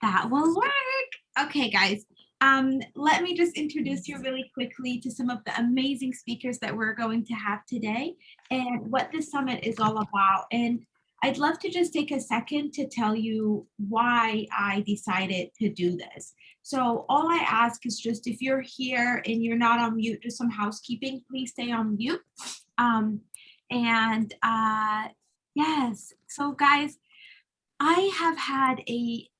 That will work. Okay, guys. Let me just introduce you really quickly to some of the amazing speakers that we're going to have today and what this summit is all about. And I'd love to just take a second to tell you why I decided to do this. So all I ask is just if you're here and you're not on mute, just some housekeeping, please stay on mute. Yes, so guys, I have had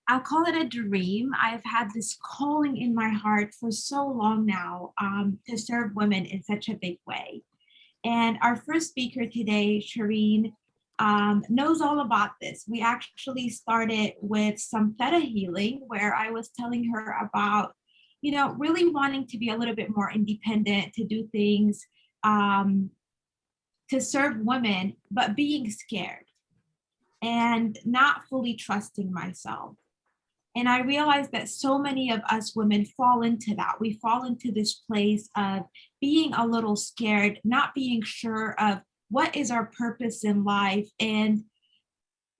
I'll call it a dream. I've had this calling in my heart for so long now to serve women in such a big way. And our first speaker today, Sirin, knows all about this. We actually started with some Theta Healing where I was telling her about, really wanting to be a little bit more independent, to do things, to serve women, but being scared and not fully trusting myself. And I realized that so many of us women fall into that. We fall into this place of being a little scared, not being sure of what is our purpose in life. And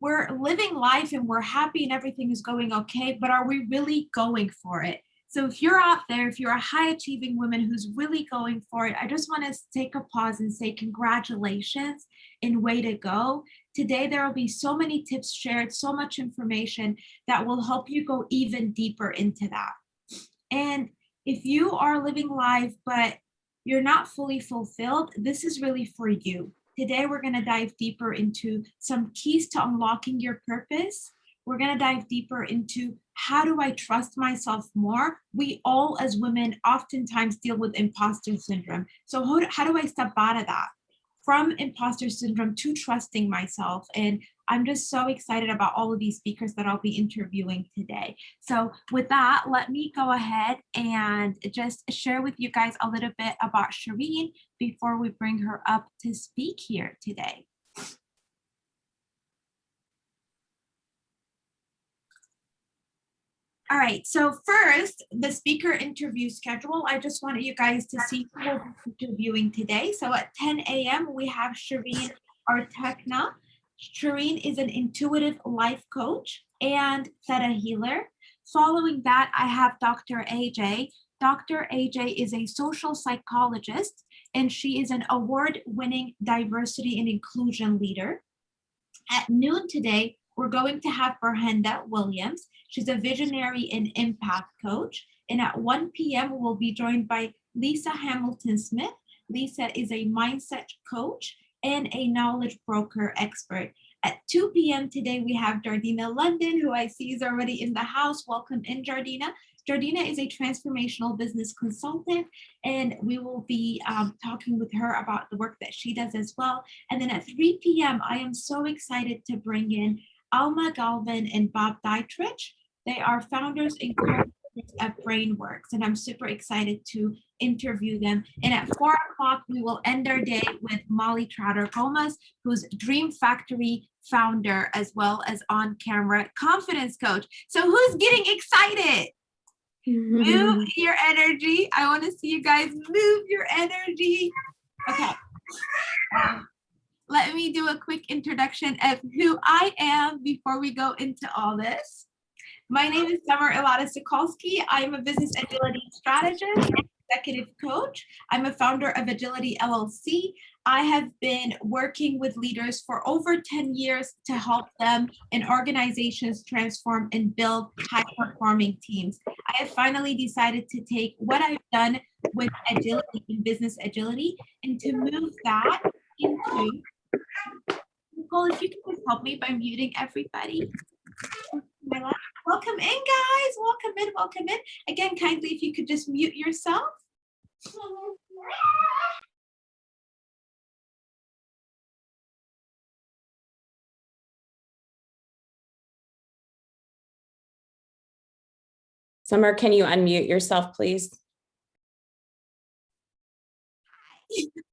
we're living life and we're happy and everything is going okay, but are we really going for it? So if you're out there, if you're a high achieving woman who's really going for it, I just want to take a pause and say congratulations and way to go. Today, there will be so many tips shared, so much information that will help you go even deeper into that. And if you are living life, but you're not fully fulfilled, this is really for you. Today, we're going to dive deeper into some keys to unlocking your purpose. We're going to dive deeper into how do I trust myself more? We all as women oftentimes deal with imposter syndrome. So how do I step out of that? From imposter syndrome to trusting myself. And I'm just so excited about all of these speakers that I'll be interviewing today. So with that, let me go ahead and just share with you guys a little bit about Sirin before we bring her up to speak here today. All right, so first, the speaker interview schedule. I just wanted you guys to see who we'll be interviewing today. So at 10 a.m., we have Sirin Ortanca. Sirin is an intuitive life coach and Theta healer. Following that, I have Dr. AJ. Dr. AJ is a social psychologist, and she is an award-winning diversity and inclusion leader. At noon today, we're going to have Brenda Williams. She's a visionary and impact coach. And at 1 p.m., we'll be joined by Lisa Hamilton Smith. Lisa is a mindset coach and a knowledge broker expert. At 2 p.m. today, we have Jardina London, who I see is already in the house. Welcome in, Jardina. Jardina is a transformational business consultant, and we will be talking with her about the work that she does as well. And then at 3 p.m., I am so excited to bring in Alma Galvin and Bob Dietrich. They are founders and co-founders of Brainworks, and I'm super excited to interview them. And at 4 o'clock, we will end our day with Molly Trotter Gomez, who's Dream Factory founder, as well as on-camera confidence coach. So who's getting excited? Move your energy. I want to see you guys move your energy. Okay. Let me do a quick introduction of who I am before we go into all this. My name is Summer Ilata Sokolsky. I'm a business agility strategist and executive coach. I'm a founder of Agility LLC. I have been working with leaders for over 10 years to help them and organizations transform and build high-performing teams. I have finally decided to take what I've done with agility and business agility and to move that into, Nicole, if you can just help me by muting everybody. Welcome in, guys. Welcome in, welcome in. Again, kindly, if you could just mute yourself. Summer, can you unmute yourself, please?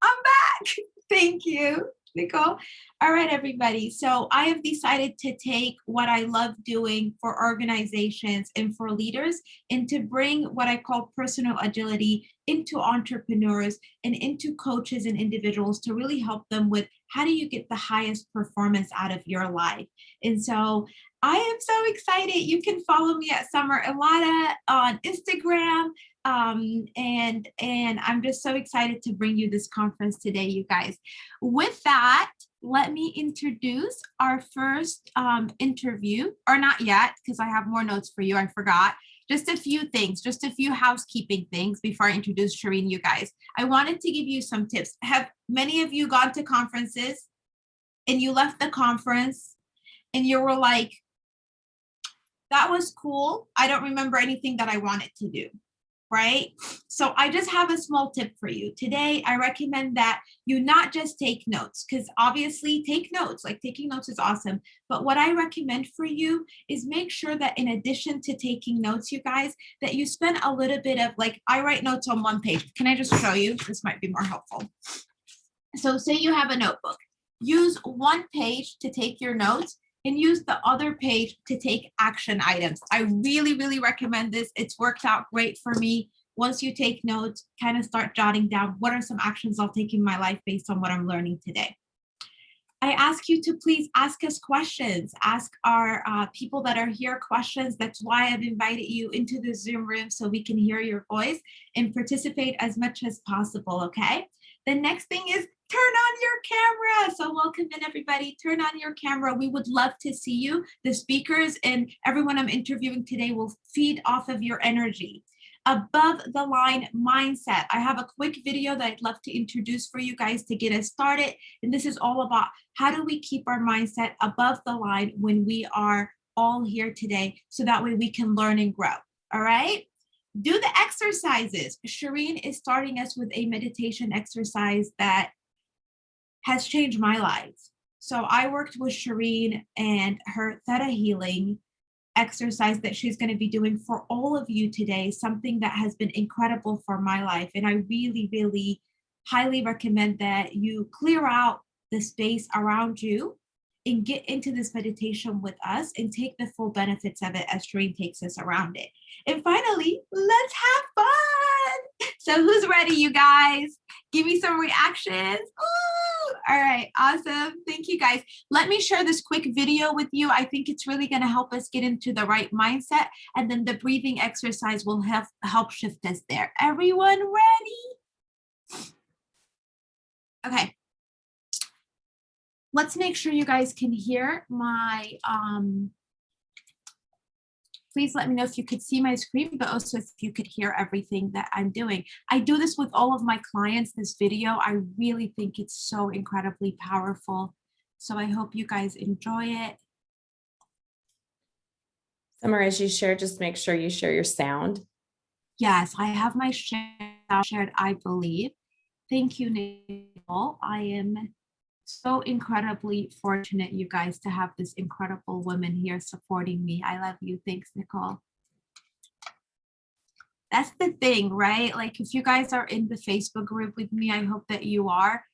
I'm back. Thank you. Nicole. All right, everybody. So I have decided to take what I love doing for organizations and for leaders and to bring what I call personal agility into entrepreneurs and into coaches and individuals to really help them with how do you get the highest performance out of your life. And so I am so excited. You can follow me at Summer Ilata on Instagram. And I'm just so excited to bring you this conference today, you guys. With that, let me introduce our first interview, or not yet, because I have more notes for you. I forgot. Just a few things, just a few housekeeping things before I introduce Sirin, you guys. I wanted to give you some tips. Have many of you gone to conferences and you left the conference and you were like, that was cool. I don't remember anything that I wanted to do, right? So I just have a small tip for you. Today, I recommend that you not just take notes, because obviously take notes, like taking notes is awesome. But what I recommend for you is make sure that in addition to taking notes, you guys, that you spend a little bit of, like, I write notes on one page. Can I just show you? This might be more helpful. So say you have a notebook. Use one page to take your notes and use the other page to take action items. I really, really recommend this. It's worked out great for me. Once you take notes, kind of start jotting down what are some actions I'll take in my life based on what I'm learning today. I ask you to please ask us questions. Ask our people that are here questions. That's why I've invited you into the Zoom room so we can hear your voice and participate as much as possible, okay? The next thing is turn on your camera. So welcome in, everybody. Turn on your camera. We would love to see you. The speakers and everyone I'm interviewing today will feed off of your energy. Above the line mindset. I have a quick video that I'd love to introduce for you guys to get us started. And this is all about how do we keep our mindset above the line when we are all here today, so that way we can learn and grow. All right. Do the exercises. Sirin is starting us with a meditation exercise that has changed my life. So I worked with Sirin and her Theta Healing exercise that she's going to be doing for all of you today, something that has been incredible for my life. And I really, really highly recommend that you clear out the space around you and get into this meditation with us and take the full benefits of it as Sirin takes us around it. And finally, let's have fun. So who's ready, you guys? Give me some reactions. Ooh, all right, awesome. Thank you, guys. Let me share this quick video with you. I think it's really going to help us get into the right mindset. And then the breathing exercise will help shift us there. Everyone ready? Okay. Let's make sure you guys can hear my, please let me know if you could see my screen, but also if you could hear everything that I'm doing. I do this with all of my clients, this video. I really think it's so incredibly powerful. So I hope you guys enjoy it. Summer, as you share, just make sure you share your sound. Yes, I have my shared, I believe. Thank you, Nicole. I am so incredibly fortunate, you guys, to have this incredible woman here supporting me. I love you. Thanks, Nicole. That's the thing, right? Like, if you guys are in the Facebook group with me, I hope that you are.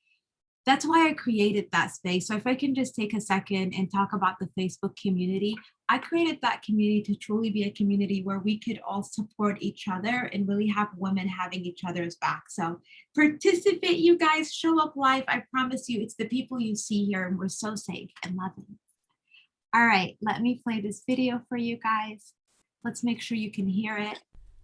That's why I created that space. So if I can just take a second and talk about the Facebook community, I created that community to truly be a community where we could all support each other and really have women having each other's back. So participate, you guys, show up live. I promise you, it's the people you see here, and we're so safe and loving. All right, let me play this video for you guys. Let's make sure you can hear it.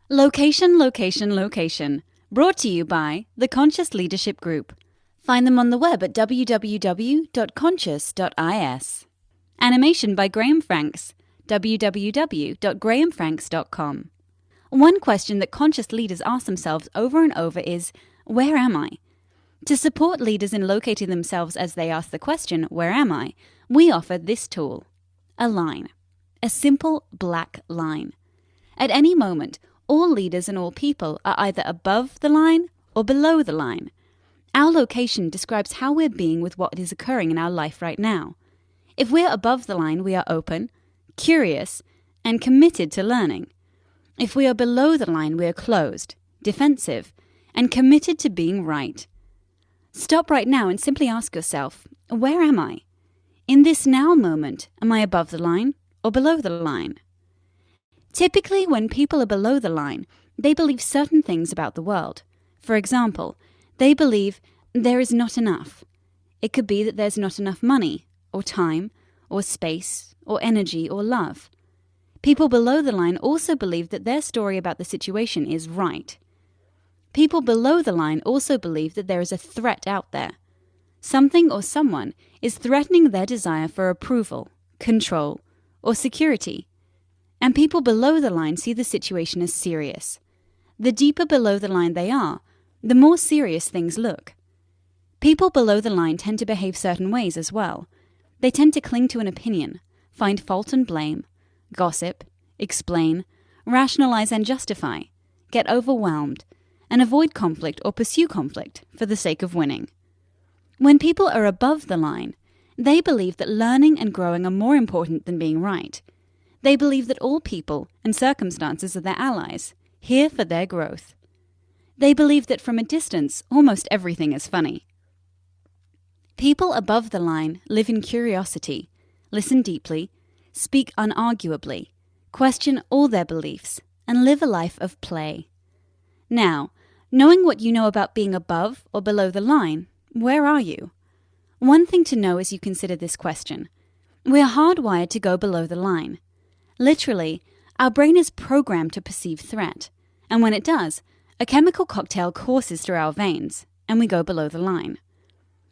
Location, location, location. Brought to you by the Conscious Leadership Group. Find them on the web at www.conscious.is. Animation by Graham Franks. www.grahamfranks.com. One question that conscious leaders ask themselves over and over is, where am I? To support leaders in locating themselves as they ask the question, where am I? We offer this tool, a line, a simple black line. At any moment, all leaders and all people are either above the line or below the line. Our location describes how we're being with what is occurring in our life right now. If we're above the line, we are open, curious, and committed to learning. If we are below the line, we are closed, defensive, and committed to being right. Stop right now and simply ask yourself, Where am I? In this now moment, am I above the line or below the line? Typically, when people are below the line, they believe certain things about the world. For example, they believe there is not enough. It could be that there's not enough money, or time, or space, or energy, or love. People below the line also believe that their story about the situation is right. People below the line also believe that there is a threat out there. Something or someone is threatening their desire for approval, control, or security. And people below the line see the situation as serious. The deeper below the line they are, the more serious things look. People below the line tend to behave certain ways as well. They tend to cling to an opinion, find fault and blame, gossip, explain, rationalize and justify, get overwhelmed, and avoid conflict or pursue conflict for the sake of winning. When people are above the line, they believe that learning and growing are more important than being right. They believe that all people and circumstances are their allies, here for their growth. They believe that from a distance, almost everything is funny. People above the line live in curiosity, listen deeply, speak unarguably, question all their beliefs, and live a life of play. Now, knowing what you know about being above or below the line, where are you? One thing to know as you consider this question: we are hardwired to go below the line. Literally, our brain is programmed to perceive threat, and when it does, a chemical cocktail courses through our veins, and we go below the line.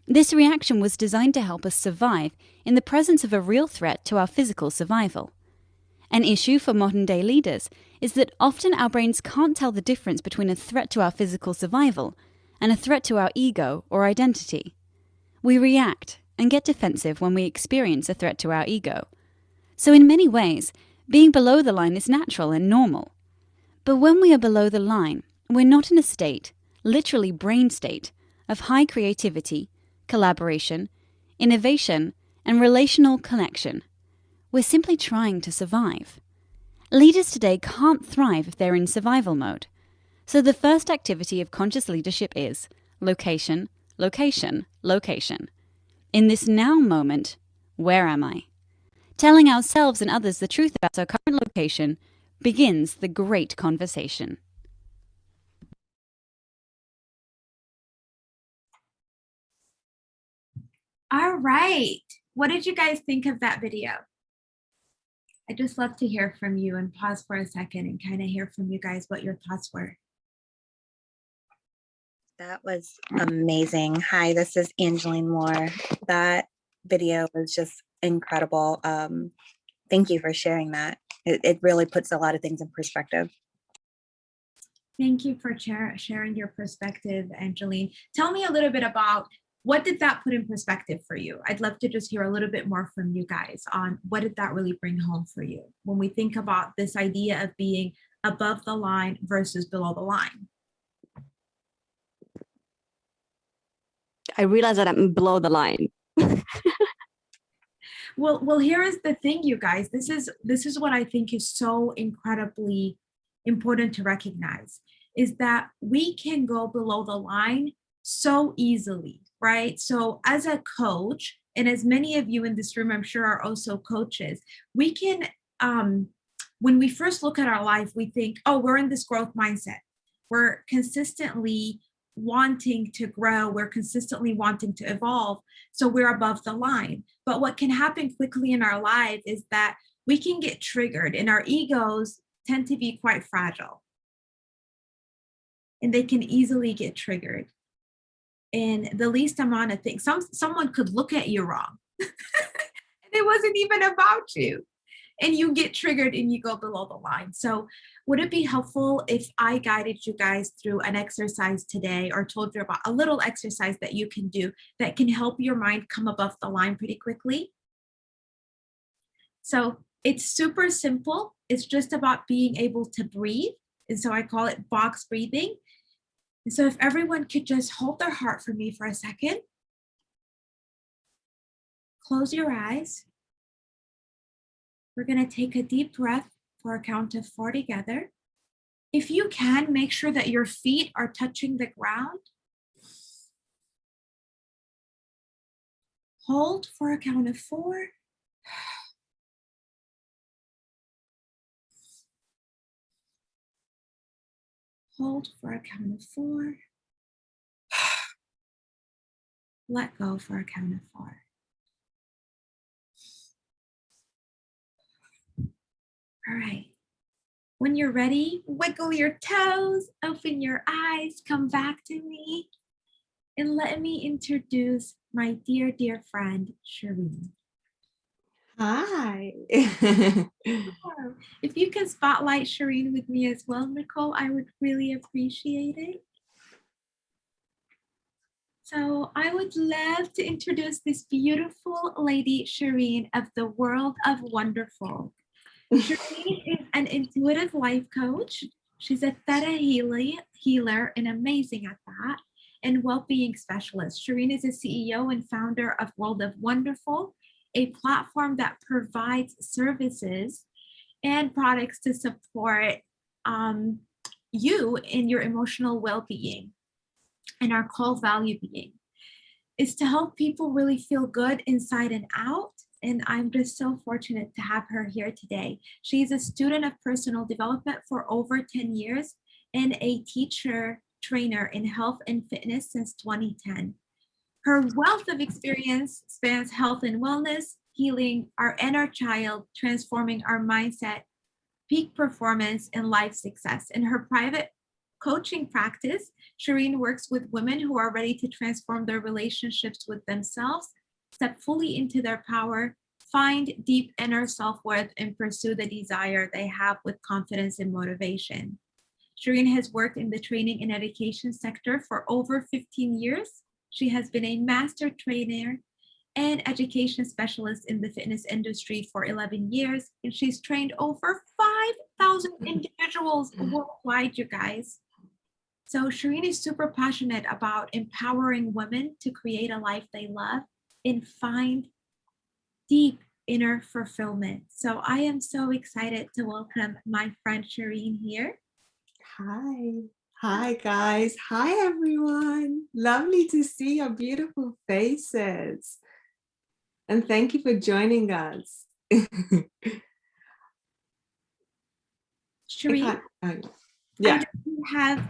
This reaction was designed to help us survive in the presence of a real threat to our physical survival. An issue for modern-day leaders is that often our brains can't tell the difference between a threat to our physical survival and a threat to our ego or identity. We react and get defensive when we experience a threat to our ego. So in many ways, being below the line is natural and normal. But when we are below the line, we're not in a state, literally brain state, of high creativity, collaboration, innovation, and relational connection. We're simply trying to survive. Leaders today can't thrive if they're in survival mode. So the first activity of conscious leadership is location, location, location. In this now moment, where am I? Telling ourselves and others the truth about our current location begins the great conversation. All right. What did you guys think of that video? I'd just love to hear from you and pause for a second and kind of hear from you guys what your thoughts were. That was amazing. Hi, this is Angeline Moore. That video was just incredible. Thank you for sharing that. It really puts a lot of things in perspective. Thank you for sharing your perspective, Angeline. Tell me a little bit about what did that put in perspective for you? I'd love to just hear a little bit more from you guys on what did that really bring home for you when we think about this idea of being above the line versus below the line. I realize that I'm below the line. Well, here is the thing, you guys. This is what I think is so incredibly important to recognize, is that we can go below the line so easily, right? So as a coach, and as many of you in this room, I'm sure, are also coaches, we can, when we first look at our life, we think, oh, we're in this growth mindset. We're consistently wanting to grow, we're consistently wanting to evolve, so we're above the line. But what can happen quickly in our life is that we can get triggered, and our egos tend to be quite fragile, and they can easily get triggered. And the least amount of things, someone could look at you wrong and it wasn't even about you, and you get triggered and you go below the line. So would it be helpful if I guided you guys through an exercise today, or told you about a little exercise that you can do that can help your mind come above the line pretty quickly? So it's super simple. It's just about being able to breathe. And so I call it box breathing. And so if everyone could just hold their heart for me for a second. Close your eyes. We're going to take a deep breath for a count of 4 together. If you can, make sure that your feet are touching the ground. Hold for a count of 4. Hold for a count of 4. Let go for a count of 4. All right. When you're ready, wiggle your toes, open your eyes, come back to me, and let me introduce my dear, dear friend, Sirin. Hi. If you can spotlight Sirin with me as well, Nicole, I would really appreciate it. So I would love to introduce this beautiful lady, Sirin, of the world of wonderful. Sirin is an intuitive life coach. She's a Theta healer and amazing at that, and well-being specialist. Sirin is a CEO and founder of World of Wonderful, a platform that provides services and products to support you in your emotional well-being. And our core value being is to help people really feel good inside and out. And I'm just so fortunate to have her here today. She's a student of personal development for over 10 years and a teacher trainer in health and fitness since 2010. Her wealth of experience spans health and wellness, healing our inner child, transforming our mindset, peak performance, and life success. In her private coaching practice, Sirin works with women who are ready to transform their relationships with themselves, step fully into their power, find deep inner self-worth, and pursue the desire they have with confidence and motivation. Sirin has worked in the training and education sector for over 15 years. She has been a master trainer and education specialist in the fitness industry for 11 years, and she's trained over 5,000 individuals worldwide, you guys. So Sirin is super passionate about empowering women to create a life they love and find deep inner fulfillment. So I am so excited to welcome my friend Sirin here. Hi. Hi, guys. Hi, everyone. Lovely to see your beautiful faces. And thank you for joining us. Sirin, yeah. I have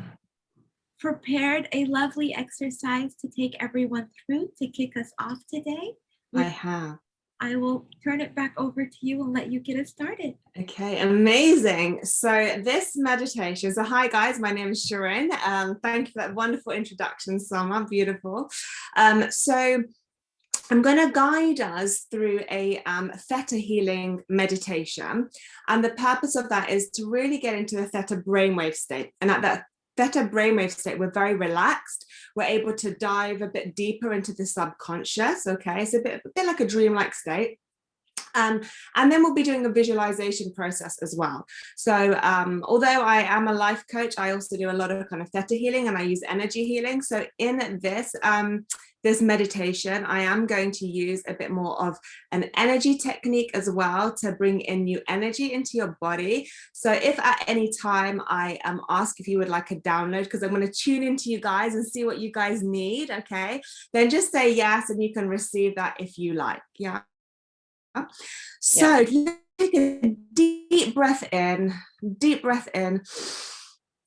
prepared a lovely exercise to take everyone through to kick us off today. I have. I will turn it back over to you and let you get us started. Okay, amazing. So this meditation, so hi guys, my name is Sirin. Thank you for that wonderful introduction, Summer, beautiful. So I'm going to guide us through a Theta Healing meditation. And the purpose of that is to really get into a Theta brainwave state. And at that Theta brainwave state, we're very relaxed. We're able to dive a bit deeper into the subconscious. Okay, it's a bit like a dreamlike state. And then we'll be doing a visualization process as well. So although I am a life coach, I also do a lot of kind of Theta healing, and I use energy healing. So in this this meditation, I am going to use a bit more of an energy technique as well to bring in new energy into your body. So if at any time I ask if you would like a download, because I'm going to tune into you guys and see what you guys need, okay, then just say yes, and you can receive that if you like. Yeah. So if you take a deep breath in,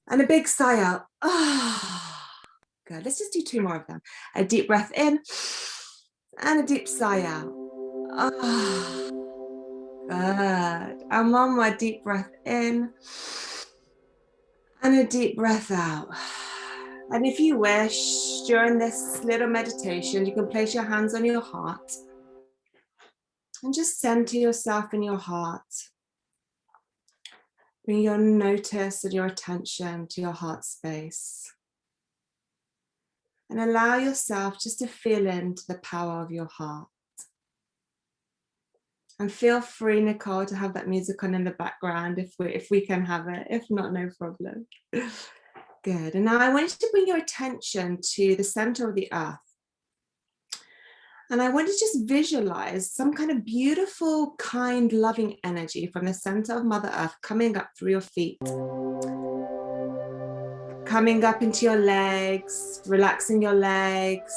and a big sigh out. Oh, good. Let's just do 2 more of them. A deep breath in and a deep sigh out. Oh, good. And one more deep breath in and a deep breath out. And if you wish, during this little meditation, you can place your hands on your heart and just center yourself in your heart. Bring your notice and your attention to your heart space. And allow yourself just to feel into the power of your heart. And feel free, Nicole, to have that music on in the background if we can have it. If not, no problem. Good. And now I want you to bring your attention to the center of the earth. And I want you to just visualize some kind of beautiful, kind, loving energy from the center of Mother Earth coming up through your feet. Coming up into your legs, relaxing your legs,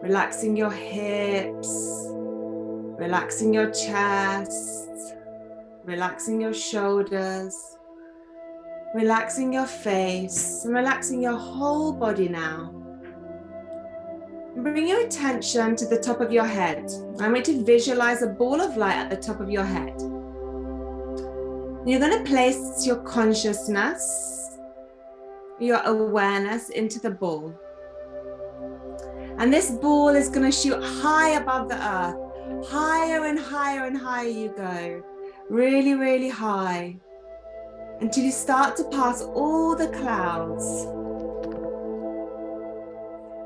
relaxing your hips, relaxing your chest, relaxing your shoulders, relaxing your face, and relaxing your whole body now. Bring your attention to the top of your head. I want you to visualize a ball of light at the top of your head. You're going to place your consciousness, your awareness into the ball. And this ball is going to shoot high above the earth. Higher and higher and higher you go. Really, really high. Until you start to pass all the clouds.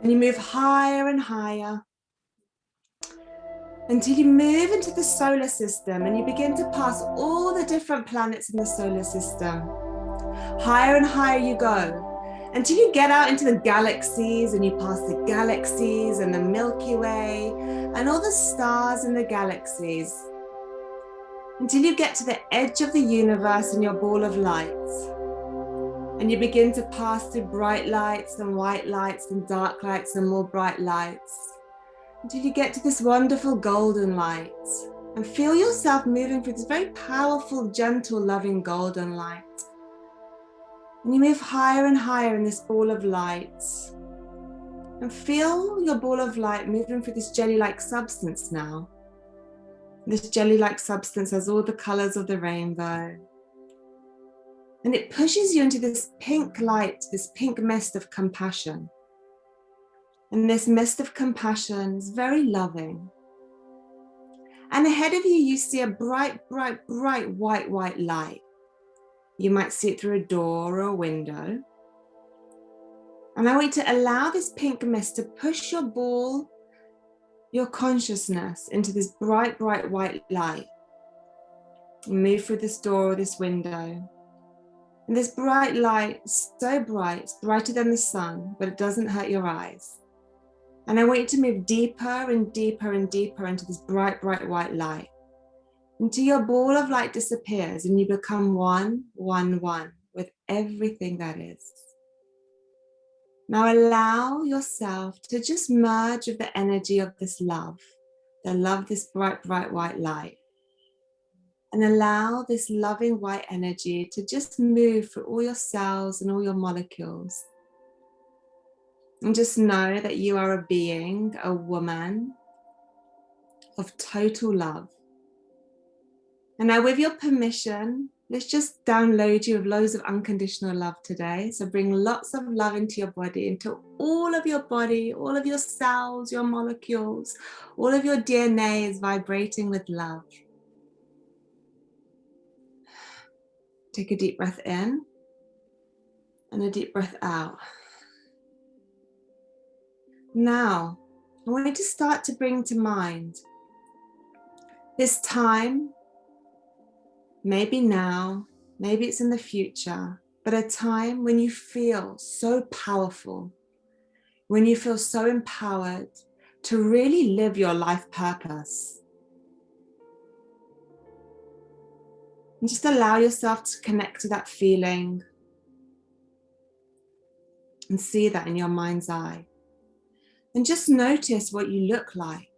And you move higher and higher. Until you move into the solar system and you begin to pass all the different planets in the solar system. Higher and higher you go. Until you get out into the galaxies and you pass the galaxies and the Milky Way and all the stars in the galaxies. Until you get to the edge of the universe in your ball of light. And you begin to pass through bright lights and white lights and dark lights and more bright lights. Until you get to this wonderful golden light. And feel yourself moving through this very powerful, gentle, loving golden light. And you move higher and higher in this ball of light. And feel your ball of light moving through this jelly-like substance now. This jelly-like substance has all the colors of the rainbow. And it pushes you into this pink light, this pink mist of compassion. And this mist of compassion is very loving. And ahead of you, you see a bright, bright, bright white light. You might see it through a door or a window. And I want you to allow this pink mist to push your ball, your consciousness into this bright, bright white light. You move through this door or this window. And this bright light is so bright, it's brighter than the sun, but it doesn't hurt your eyes. And I want you to move deeper and deeper and deeper into this bright, bright white light. Until your ball of light disappears and you become one with everything that is. Now allow yourself to just merge with the energy of this love, this bright, bright white light. And allow this loving white energy to just move through all your cells and all your molecules. And just know that you are a being, a woman of total love. And now with your permission, let's just download you with loads of unconditional love today. So bring lots of love into your body, into all of your body, all of your cells, your molecules, all of your DNA is vibrating with love. Take a deep breath in and a deep breath out. Now, I want you to start to bring to mind this time. Maybe now, maybe it's in the future, but a time when you feel so powerful, when you feel so empowered to really live your life purpose. And just allow yourself to connect to that feeling and see that in your mind's eye. And just notice what you look like.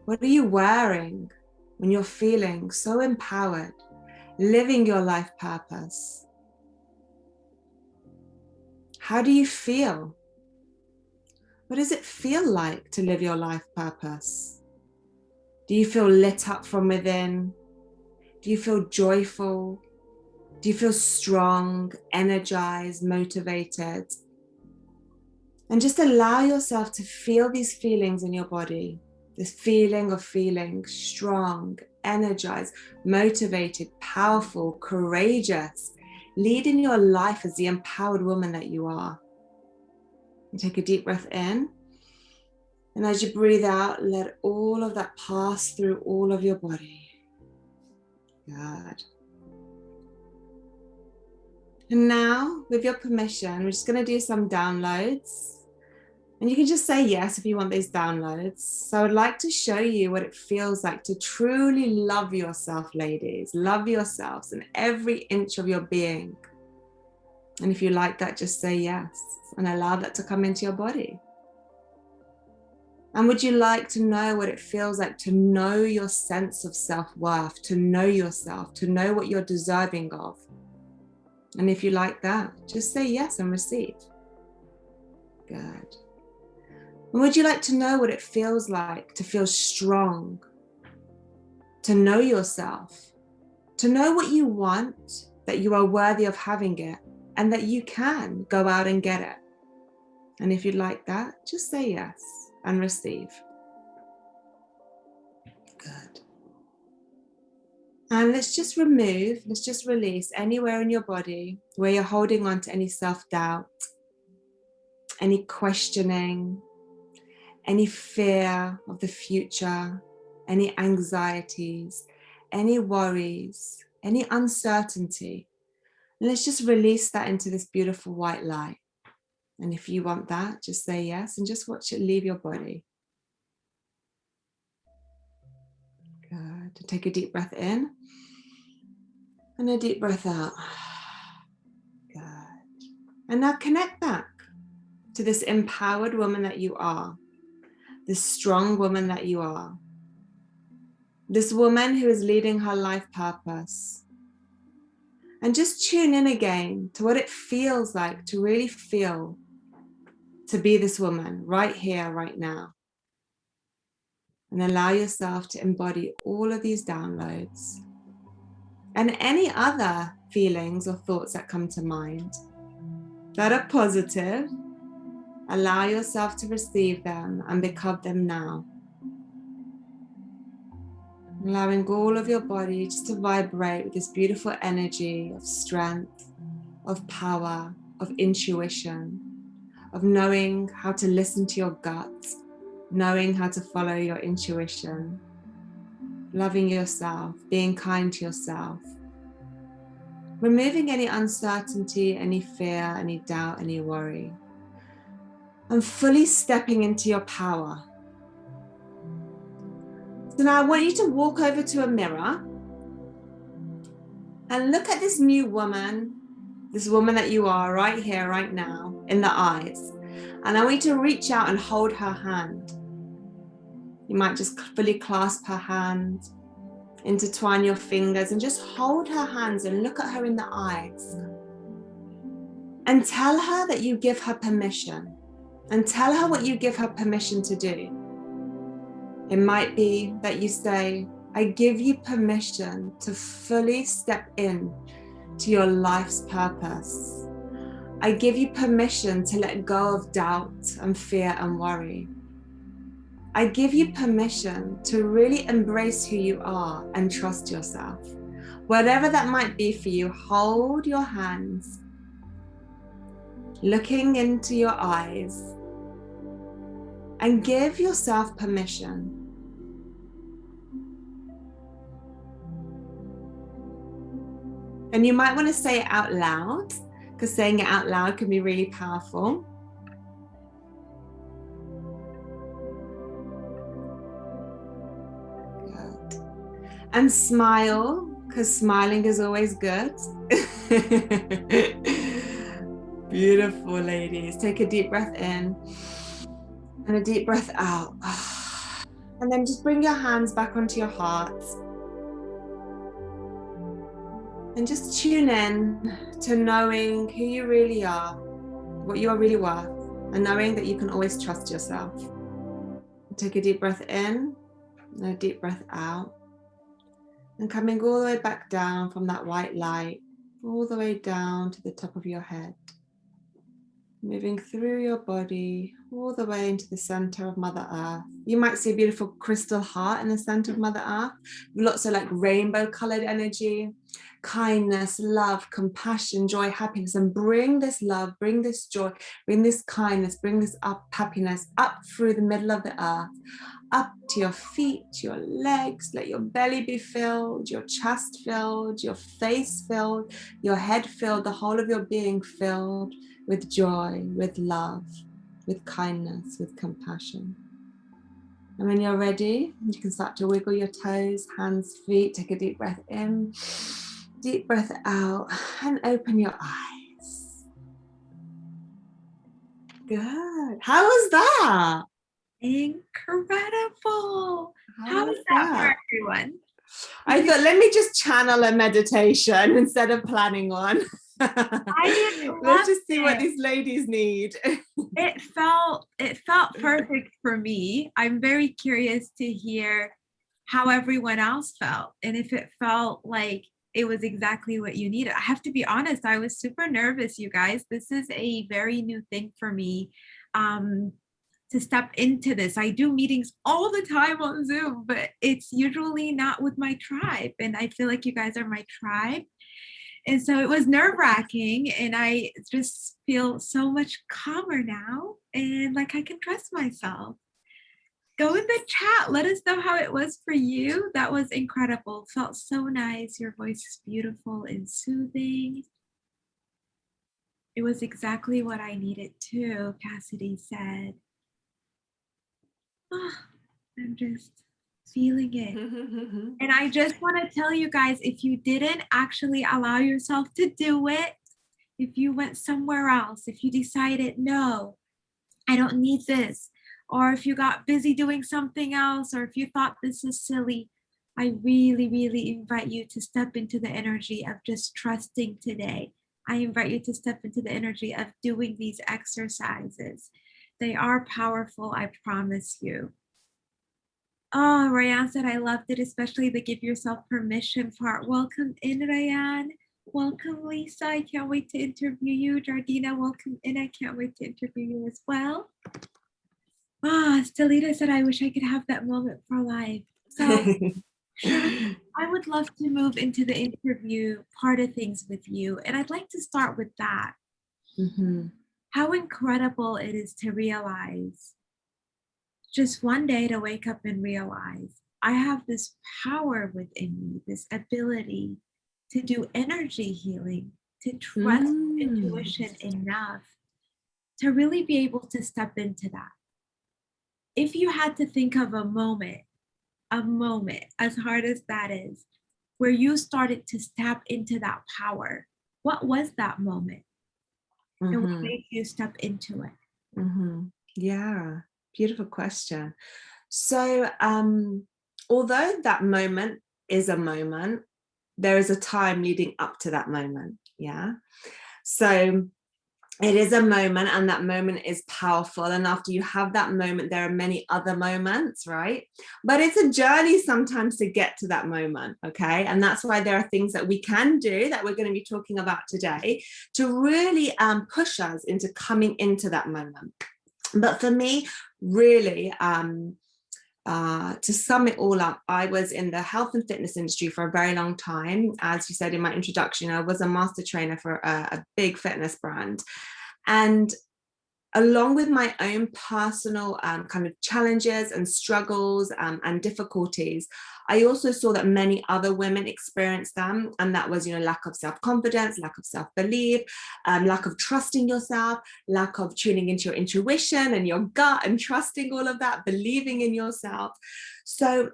What are you wearing when you're feeling so empowered, living your life purpose? How do you feel? What does it feel like to live your life purpose? Do you feel lit up from within? Do you feel joyful? Do you feel strong, energized, motivated? And just allow yourself to feel these feelings in your body. This feeling of feeling strong, energized, motivated, powerful, courageous, leading your life as the empowered woman that you are. And take a deep breath in. And as you breathe out, let all of that pass through all of your body. Good. And now, with your permission, we're just going to do some downloads. And you can just say yes if you want these downloads. So I would like to show you what it feels like to truly love yourself, ladies. Love yourselves in every inch of your being. And if you like that, just say yes and allow that to come into your body. And would you like to know what it feels like to know your sense of self-worth, to know yourself, to know what you're deserving of? And if you like that, just say yes and receive. Good. And would you like to know what it feels like to feel strong, to know yourself, to know what you want, that you are worthy of having it, and that you can go out and get it? And if you'd like that, just say yes and receive. Good. And let's just release anywhere in your body where you're holding on to any self-doubt, any questioning, any fear of the future, any anxieties, any worries, any uncertainty. And let's just release that into this beautiful white light. And if you want that, just say yes and just watch it leave your body. Good. Take a deep breath in and a deep breath out. Good. And now connect back to this empowered woman that you are, this strong woman that you are, this woman who is leading her life purpose. And just tune in again to what it feels like to really feel to be this woman right here, right now. And allow yourself to embody all of these downloads and any other feelings or thoughts that come to mind that are positive. Allow yourself to receive them and become them now. Allowing all of your body just to vibrate with this beautiful energy of strength, of power, of intuition, of knowing how to listen to your gut, knowing how to follow your intuition, loving yourself, being kind to yourself, removing any uncertainty, any fear, any doubt, any worry, and fully stepping into your power. So now I want you to walk over to a mirror and look at this new woman, this woman that you are right here, right now, in the eyes. And I want you to reach out and hold her hand. You might just fully clasp her hand, intertwine your fingers and just hold her hands and look at her in the eyes. And tell her that you give her permission. And tell her what you give her permission to do. It might be that you say, I give you permission to fully step in to your life's purpose. I give you permission to let go of doubt and fear and worry. I give you permission to really embrace who you are and trust yourself. Whatever that might be for you, hold your hands, looking into your eyes, and give yourself permission. And you might want to say it out loud, because saying it out loud can be really powerful. Good. And smile, because smiling is always good. Beautiful, ladies. Take a deep breath in and a deep breath out. And then just bring your hands back onto your heart. And just tune in to knowing who you really are, what you are really worth, and knowing that you can always trust yourself. Take a deep breath in and a deep breath out. And coming all the way back down from that white light, all the way down to the top of your head. Moving through your body, all the way into the center of Mother Earth. You might see a beautiful crystal heart in the center of Mother Earth. Lots of like rainbow colored energy, kindness, love, compassion, joy, happiness. And bring this love, bring this joy, bring this kindness, bring this happiness up through the middle of the earth, up to your feet, your legs. Let your belly be filled, your chest filled, your face filled, your head filled, the whole of your being filled with joy, with love, with kindness, with compassion. And when you're ready, you can start to wiggle your toes, hands, feet. Take a deep breath in, deep breath out, and open your eyes. Good. How was that? Incredible. How How was was that for that? everyone? I thought, let me just channel a meditation instead of planning one. I Let's loved just see what it. these ladies need. It felt perfect for me. I'm very curious to hear how everyone else felt and if it felt like it was exactly what you needed. I have to be honest, I was super nervous, you guys. This is a very new thing for me. Um, to step into this. I do meetings all the time on Zoom, but it's usually not with my tribe. And I feel like you guys are my tribe. And so it was nerve wracking. And I just feel so much calmer now and like I can trust myself. Go in the chat. Let us know how it was for you. That was incredible. Felt so nice. Your voice is beautiful and soothing. It was exactly what I needed too, Cassidy said. Oh, I'm just feeling it. And I just want to tell you guys, if you didn't actually allow yourself to do it, if you went somewhere else, if you decided, no, I don't need this, or if you got busy doing something else, or if you thought this is silly, I really, really invite you to step into the energy of just trusting today. I invite you to step into the energy of doing these exercises. They are powerful, I promise you. Oh, Rayan said, I loved it, especially the give yourself permission part. Welcome in, Rayan. Welcome, Lisa. I can't wait to interview you. Jardina, welcome in. I can't wait to interview you as well. Stelita said, I wish I could have that moment for life. So, Shireen, I would love to move into the interview part of things with you. And I'd like to start with that. How incredible it is to realize just one day to wake up and realize I have this power within me, this ability to do energy healing, to trust intuition enough to really be able to step into that. If you had to think of a moment, as hard as that is, where you started to step into that power, what was that moment? And what made you step into it? Yeah, beautiful question. So, although that moment is a moment, there is a time leading up to that moment. Yeah. So it is a moment, and that moment is powerful. And after you have that moment, there are many other moments, right? But it's a journey sometimes to get to that moment. Okay. And that's why there are things that we can do that we're going to be talking about today to really push us into coming into that moment. But for me, really, to sum it all up, I was in the health and fitness industry for a very long time. As you said in my introduction, I was a master trainer for a big fitness brand. And along with my own personal kind of challenges and struggles and difficulties, I also saw that many other women experienced them. And that was, lack of self-confidence, lack of self-belief, lack of trusting yourself, lack of tuning into your intuition and your gut and trusting all of that, believing in yourself. So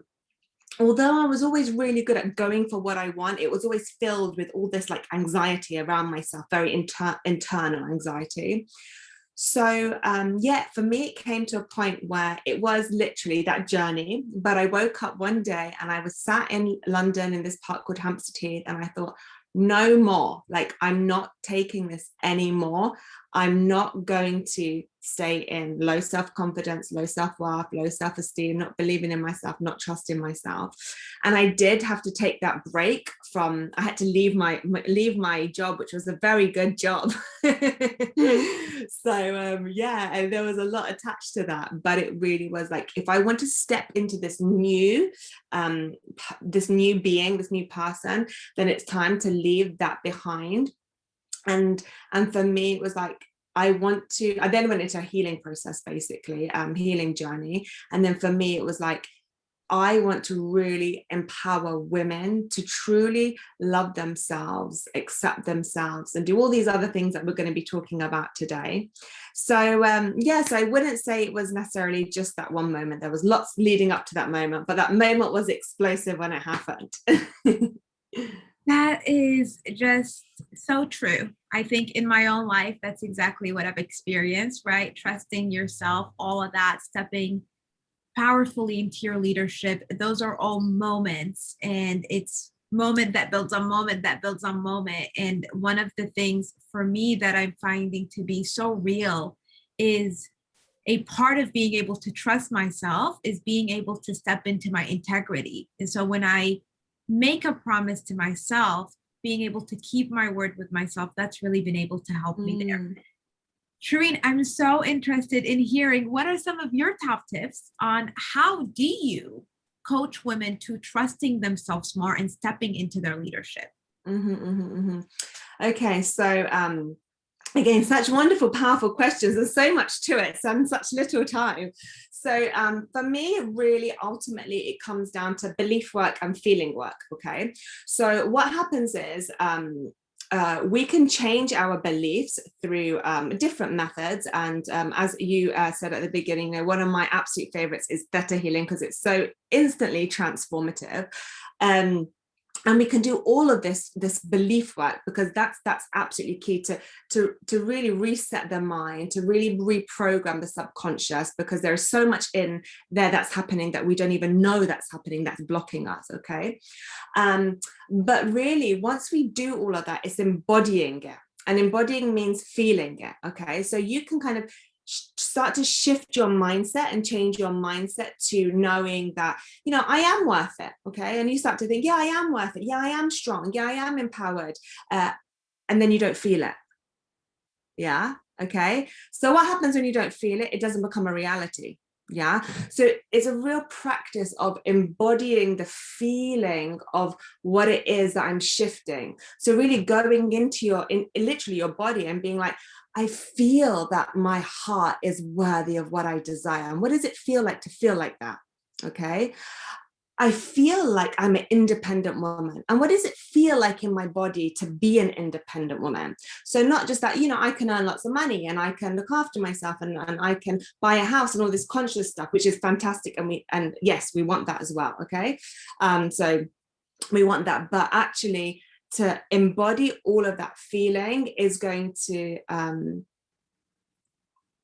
although I was always really good at going for what I want, it was always filled with all this like anxiety around myself, very internal anxiety. So for me, it came to a point where it was literally that journey. But I woke up one day and I was sat in London in this park called Hampstead Heath, and I thought, no more. Like, I'm not taking this anymore. I'm not going to stay in low self-confidence, low self-worth, low self-esteem, not believing in myself, not trusting myself. And I did have to take that break from, I had to leave my job, which was a very good job. So and there was a lot attached to that, but it really was like, if I want to step into this new being, this new person, then it's time to leave that behind. And for me, it was like, I then went into a healing process, basically, healing journey. And then for me, it was like, I want to really empower women to truly love themselves, accept themselves, and do all these other things that we're going to be talking about today. So, so I wouldn't say it was necessarily just that one moment. There was lots leading up to that moment, but that moment was explosive when it happened. That is just so true. I think in my own life, that's exactly what I've experienced, right? Trusting yourself, all of that, stepping powerfully into your leadership, those are all moments, and it's moment that builds on moment that builds on moment. And one of the things for me that I'm finding to be so real is a part of being able to trust myself is being able to step into my integrity. And so when I make a promise to myself, being able to keep my word with myself, that's really been able to help me there. Sirin, I'm so interested in hearing what are some of your top tips on how do you coach women to trusting themselves more and stepping into their leadership? Okay, so again, such wonderful, powerful questions. There's so much to it, so in such little time. So for me, really, ultimately, it comes down to belief work and feeling work. Okay, so what happens is we can change our beliefs through different methods. And as you said at the beginning, you know, one of my absolute favorites is Theta Healing because it's so instantly transformative. And we can do all of this belief work because that's absolutely key to really reset the mind, to really reprogram the subconscious, because there's so much in there that's happening that we don't even know that's happening, that's blocking us. Okay, but really, once we do all of that, it's embodying it, and embodying means feeling it. Okay, so you can kind of start to shift your mindset and change your mindset to knowing that, you know, I am worth it. Okay, and you start to think, yeah, I am worth it. Yeah, I am strong. Yeah, I am empowered. And then you don't feel it. Yeah. Okay, so what happens when you don't feel it? It doesn't become a reality. Yeah, so it's a real practice of embodying the feeling of what it is that I'm shifting. So really going into your literally your body and being like, I feel that my heart is worthy of what I desire. And what does it feel like to feel like that? Okay, I feel like I'm an independent woman. And what does it feel like in my body to be an independent woman? So not just that, you know, I can earn lots of money and I can look after myself and I can buy a house and all this conscious stuff, which is fantastic. And yes, we want that as well. Okay. So we want that, but actually to embody all of that feeling is going to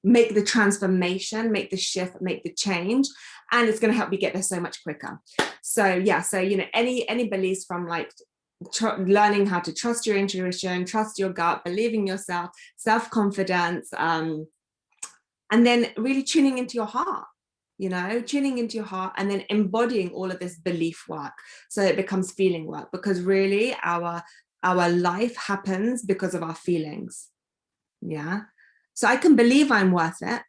make the transformation, make the shift, make the change, and it's going to help you get there so much quicker. So yeah, so you know, any beliefs from like learning how to trust your intuition, trust your gut, believing yourself, self-confidence, and then really tuning into your heart, you know, tuning into your heart and then embodying all of this belief work so it becomes feeling work, because really our life happens because of our feelings. Yeah, so I can believe I'm worth it,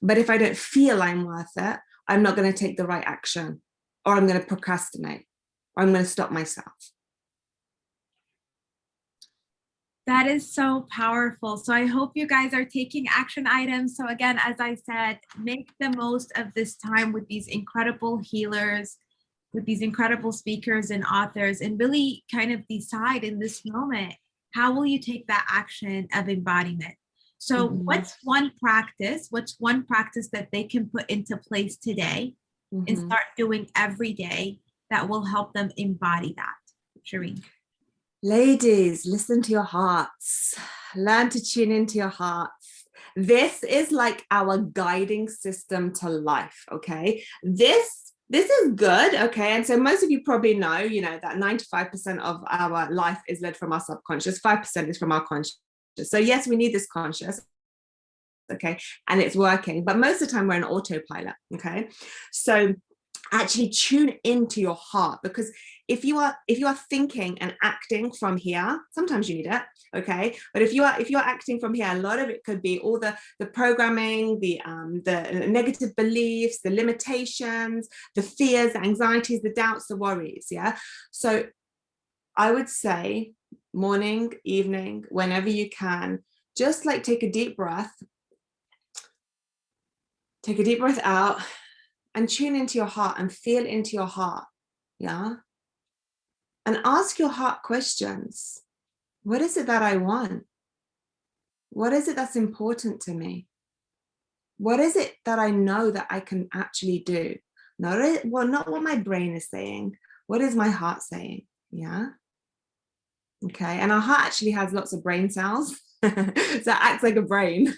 but if I don't feel I'm worth it, I'm not going to take the right action, or I'm going to procrastinate, or I'm going to stop myself. That is so powerful. So I hope you guys are taking action items. So again, as I said, make the most of this time with these incredible healers, with these incredible speakers and authors, and really kind of decide in this moment, how will you take that action of embodiment? So what's one practice that they can put into place today and start doing every day that will help them embody that? Sirin. Ladies, listen to your hearts. Learn to tune into your hearts. This is like our guiding system to life, okay? This is good, okay? And so most of you probably know, you know, that 95% of our life is led from our subconscious, 5% is from our conscious. So yes, we need this conscious, okay? And it's working, but most of the time we're in autopilot, okay? So actually tune into your heart, because if you are thinking and acting from here, sometimes you need it, okay, but if you're acting from here, a lot of it could be all the programming, the negative beliefs, the limitations, the fears, the anxieties, the doubts, the worries. Yeah, so I would say morning, evening, whenever you can, just like take a deep breath out and tune into your heart and feel into your heart. Yeah. And ask your heart questions. What is it that I want? What is it that's important to me? What is it that I know that I can actually do? Not what my brain is saying. What is my heart saying? Yeah. Okay. And our heart actually has lots of brain cells. So it acts like a brain.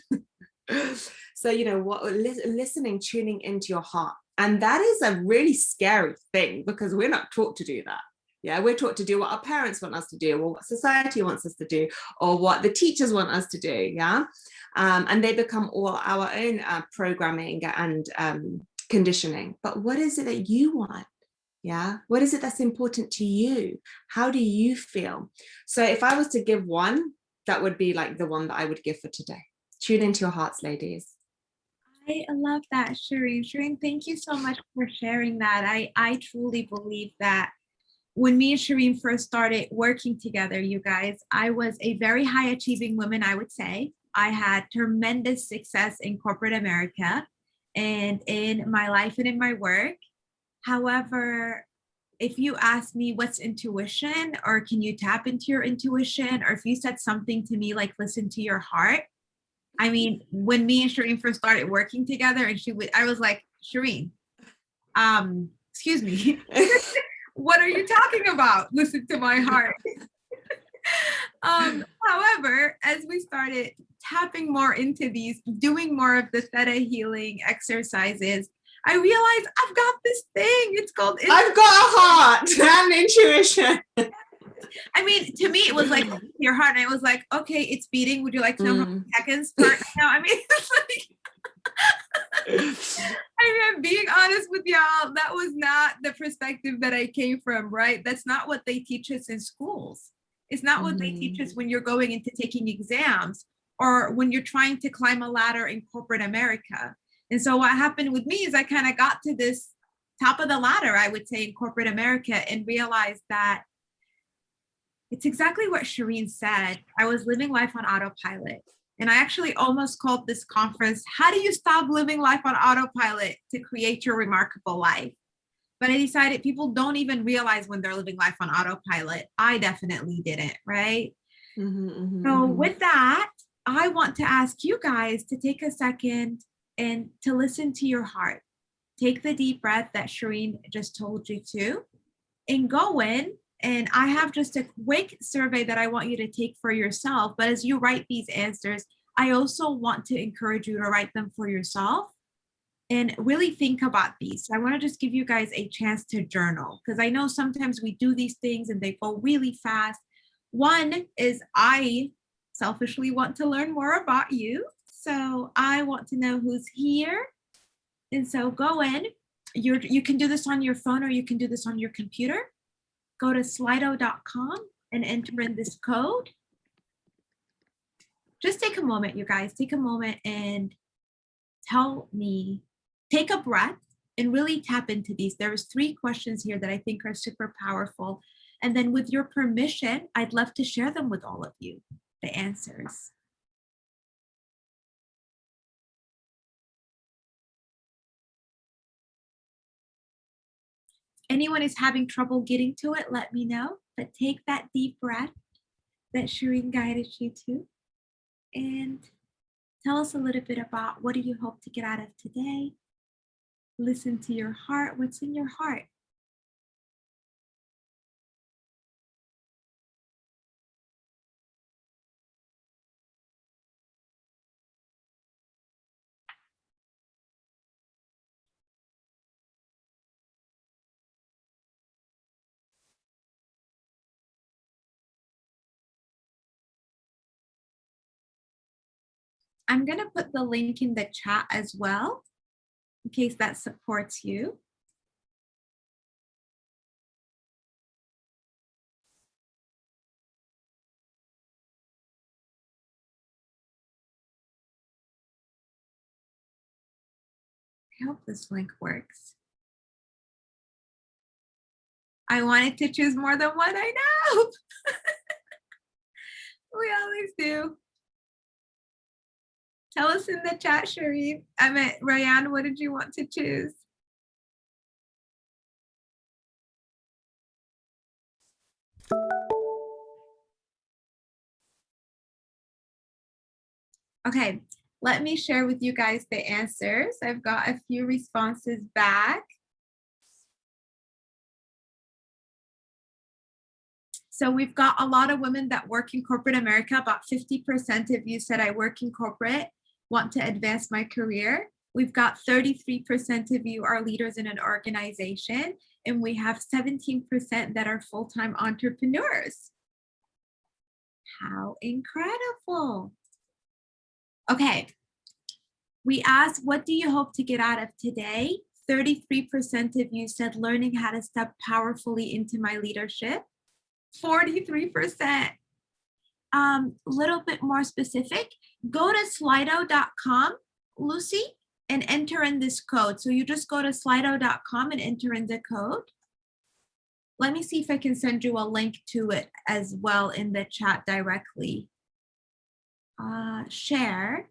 So, you know, listening, tuning into your heart. And that is a really scary thing because we're not taught to do that. Yeah, we're taught to do what our parents want us to do, or what society wants us to do, or what the teachers want us to do. Yeah, and they become all our own programming and conditioning. But what is it that you want? Yeah, what is it that's important to you? How do you feel? So if I was to give one, that would be like the one that I would give for today. Tune into your hearts, ladies. I love that, Shireen. Shireen, thank you so much for sharing that. I truly believe that when me and Shireen first started working together, you guys, I was a very high achieving woman, I would say. I had tremendous success in corporate America and in my life and in my work. However, if you ask me what's intuition, or can you tap into your intuition, or if you said something to me like listen to your heart, I mean, when me and Shireen first started working together, and I was like, Shireen, excuse me, what are you talking about? Listen to my heart. However, as we started tapping more into these, doing more of the Theta Healing exercises, I realized I've got this thing. It's called I've got a heart and intuition. I mean, to me, it was like your heart, and it was like, okay, it's beating. Would you like to know how many seconds per now? I mean, it's like, I mean, being honest with y'all, that was not the perspective that I came from, right? That's not what they teach us in schools. It's not what they teach us when you're going into taking exams or when you're trying to climb a ladder in corporate America. And so what happened with me is I kind of got to this top of the ladder, I would say, in corporate America, and realized that it's exactly what Shireen said. I was living life on autopilot. And I actually almost called this conference, How Do You Stop Living Life on Autopilot to Create Your Remarkable Life? But I decided people don't even realize when they're living life on autopilot. I definitely didn't, right? So with that, I want to ask you guys to take a second and to listen to your heart. Take the deep breath that Shireen just told you to, and go in. And I have just a quick survey that I want you to take for yourself. But as you write these answers, I also want to encourage you to write them for yourself and really think about these. So I want to just give you guys a chance to journal, because I know sometimes we do these things and they go really fast. One is I selfishly want to learn more about you. So I want to know who's here. And so go in. You can do this on your phone or you can do this on your computer. Go to slido.com and enter in this code. Just take a moment, you guys. Take a moment and tell me, take a breath and really tap into these. There's 3 questions here that I think are super powerful. And then with your permission, I'd love to share them with all of you, the answers. Anyone is having trouble getting to it, let me know. But take that deep breath that Shireen guided you to, and tell us a little bit about what do you hope to get out of today. Listen to your heart. What's in your heart? I'm going to put the link in the chat as well, in case that supports you. I hope this link works. I wanted to choose more than one, I know. We always do. Tell us in the chat, Shireen. I meant, Rayan, what did you want to choose? Okay, let me share with you guys the answers. I've got a few responses back. So we've got a lot of women that work in corporate America. About 50% of you said I work in corporate, want to advance my career. We've got 33% of you are leaders in an organization, and we have 17% that are full-time entrepreneurs. How incredible. Okay. We asked, what do you hope to get out of today? 33% of you said learning how to step powerfully into my leadership. 43%. Little bit more specific, go to slido.com, Lucy, and enter in this code. So you just go to slido.com and enter in the code. Let me see if I can send you a link to it as well in the chat directly. Share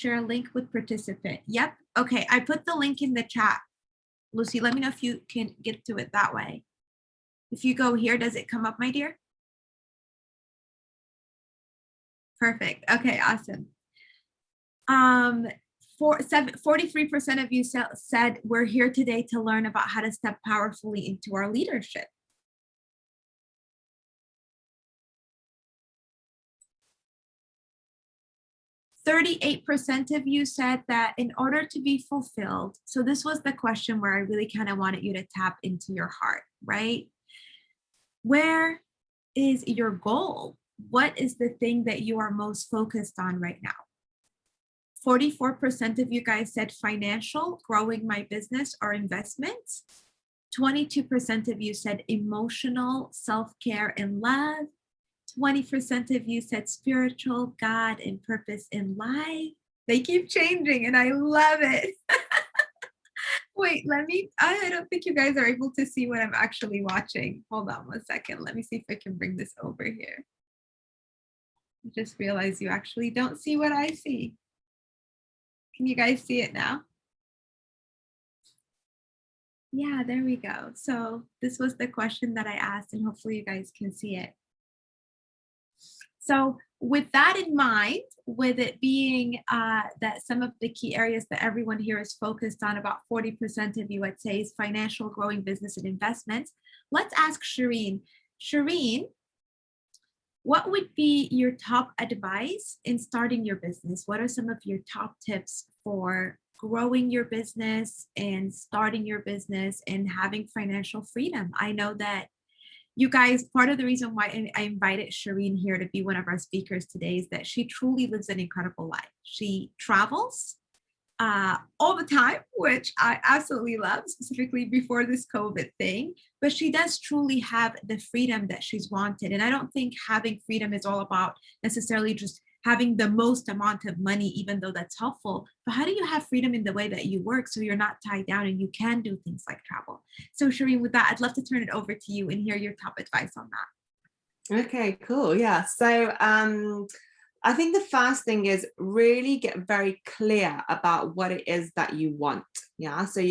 a link with participant. Yep. Okay, I put the link in the chat. Lucy, let me know if you can get to it that way. If you go here, does it come up, my dear? Perfect. Okay, awesome. 43% of you said we're here today to learn about how to step powerfully into our leadership. %8 of you said that in order to be fulfilled, so this was the question where I really kind of wanted you to tap into your heart, right? Where is your goal? What is the thing that you are most focused on right now? 44% of you guys said financial, growing my business or investments. 22% of you said emotional, self-care and love. 20% of you said spiritual, God and purpose in life. They keep changing and I love it. Wait, I don't think you guys are able to see what I'm actually watching. Hold on one second. Let me see if I can bring this over here. I just realized you actually don't see what I see. Can you guys see it now? Yeah, there we go. So this was the question that I asked and hopefully you guys can see it. So with that in mind, with it being that some of the key areas that everyone here is focused on, about 40% of you, I'd say, is financial, growing business and investments. Let's ask Shireen. Shireen, what would be your top advice in starting your business? What are some of your top tips for growing your business and starting your business and having financial freedom? I know that you guys, part of the reason why I invited Shireen here to be one of our speakers today is that she truly lives an incredible life. She travels all the time, which I absolutely love, specifically before this COVID thing, but she does truly have the freedom that she's wanted. And I don't think having freedom is all about necessarily just having the most amount of money, even though that's helpful, but how do you have freedom in the way that you work so you're not tied down and you can do things like travel? So Shireen, with that, I'd love to turn it over to you and hear your top advice on that. Okay, cool. Yeah. So I think the first thing is really get very clear about what it is that you want. Yeah. So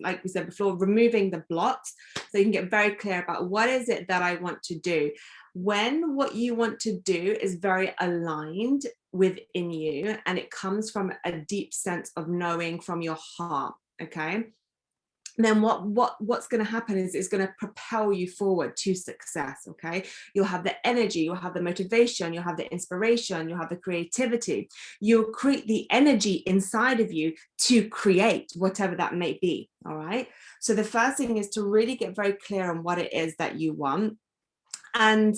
like we said before, removing the blocks so you can get very clear about what is it that I want to do. When what you want to do is very aligned within you and it comes from a deep sense of knowing from your heart. Okay. Then what's going to happen is it's going to propel you forward to success. Okay, you'll have the energy, you'll have the motivation, you'll have the inspiration, you'll have the creativity. You'll create the energy inside of you to create whatever that may be. All right, so the first thing is to really get very clear on what it is that you want and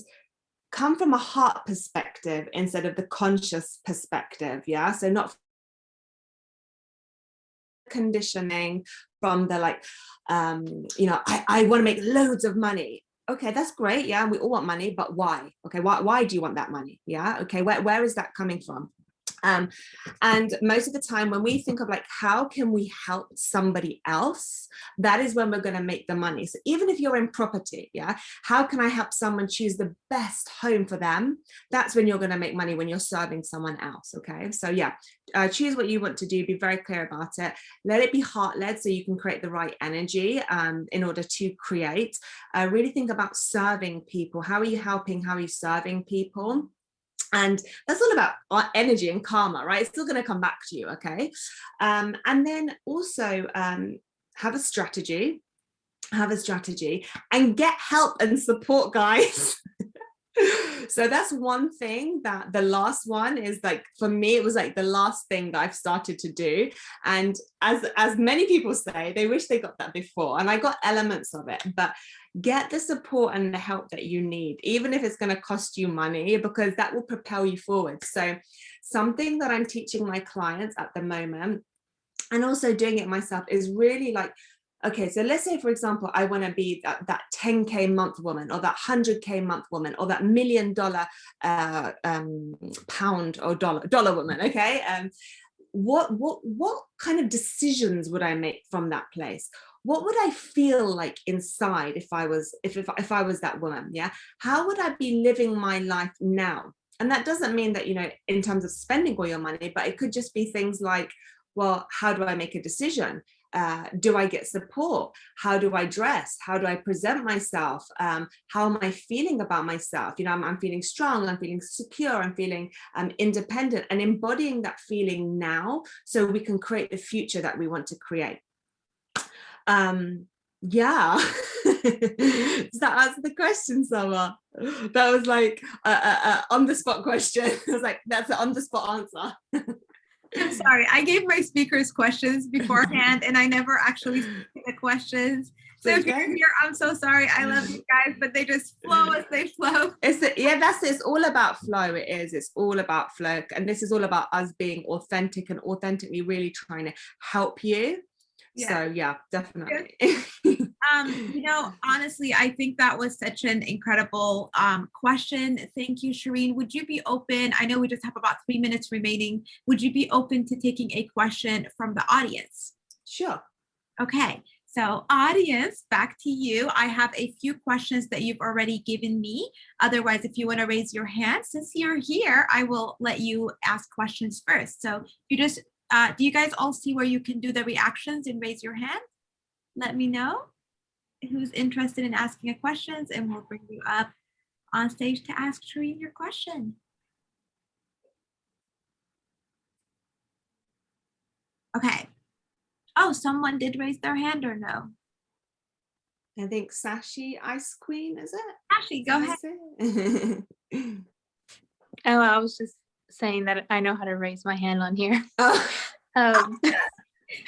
come from a heart perspective instead of the conscious perspective. Yeah, so not conditioning from the like I want to make loads of money. Okay, that's great. Yeah, we all want money, but why? Okay, why do you want that money? Yeah, okay, where is that coming from? And most of the time when we think of like, how can we help somebody else? That is when we're going to make the money. So even if you're in property, yeah, how can I help someone choose the best home for them? That's when you're going to make money, when you're serving someone else. Okay, so yeah, choose what you want to do, be very clear about it, let it be heart-led so you can create the right energy in order to create. Really think about serving people. How are you helping? How are you serving people? And that's all about energy and karma, right? It's still going to come back to you. Okay. And then also have a strategy and get help and support, guys. So that's one thing. That the last one is like, for me, it was like the last thing that I've started to do. And as many people say, they wish they got that before, and I got elements of it, but get the support and the help that you need, even if it's going to cost you money, because that will propel you forward. So something that I'm teaching my clients at the moment, and also doing it myself, is really like, okay, so let's say, for example, I want to be that 10K month woman, or that 100K month woman, or that $1 million pound or dollar woman. Okay. What kind of decisions would I make from that place? What would I feel like inside if I was that woman? Yeah. How would I be living my life now? And that doesn't mean that, in terms of spending all your money, but it could just be things like, well, how do I make a decision? Do I get support? How do I dress? How do I present myself? How am I feeling about myself? I'm feeling strong, I'm feeling secure, I'm feeling independent, and embodying that feeling now so we can create the future that we want to create. Yeah. Does that answer the question, Summer? That was like on the spot question. I was like, that's an on the spot answer. I'm sorry, I gave my speakers questions beforehand and I never actually see the questions. So if you're here, I'm so sorry. I love you guys, but they just flow as they flow. It's all about flow. It's all about flow. And this is all about us being authentic and authentically really trying to help you. Yeah. So yeah, definitely. Honestly, I think that was such an incredible question. Thank you, Sirin. Would you be open? I know we just have about 3 minutes remaining. Would you be open to taking a question from the audience? Sure. Okay. So audience, back to you. I have a few questions that you've already given me. Otherwise, if you want to raise your hand, since you're here, I will let you ask questions first. So you just, do you guys all see where you can do the reactions and raise your hand? Let me know who's interested in asking a questions, and we'll bring you up on stage to ask Sirin your question. Okay. Oh, someone did raise their hand, or no? I think Sashi Ice Queen, is it? Sashi, go ahead. Oh, I was just saying that I know how to raise my hand on here.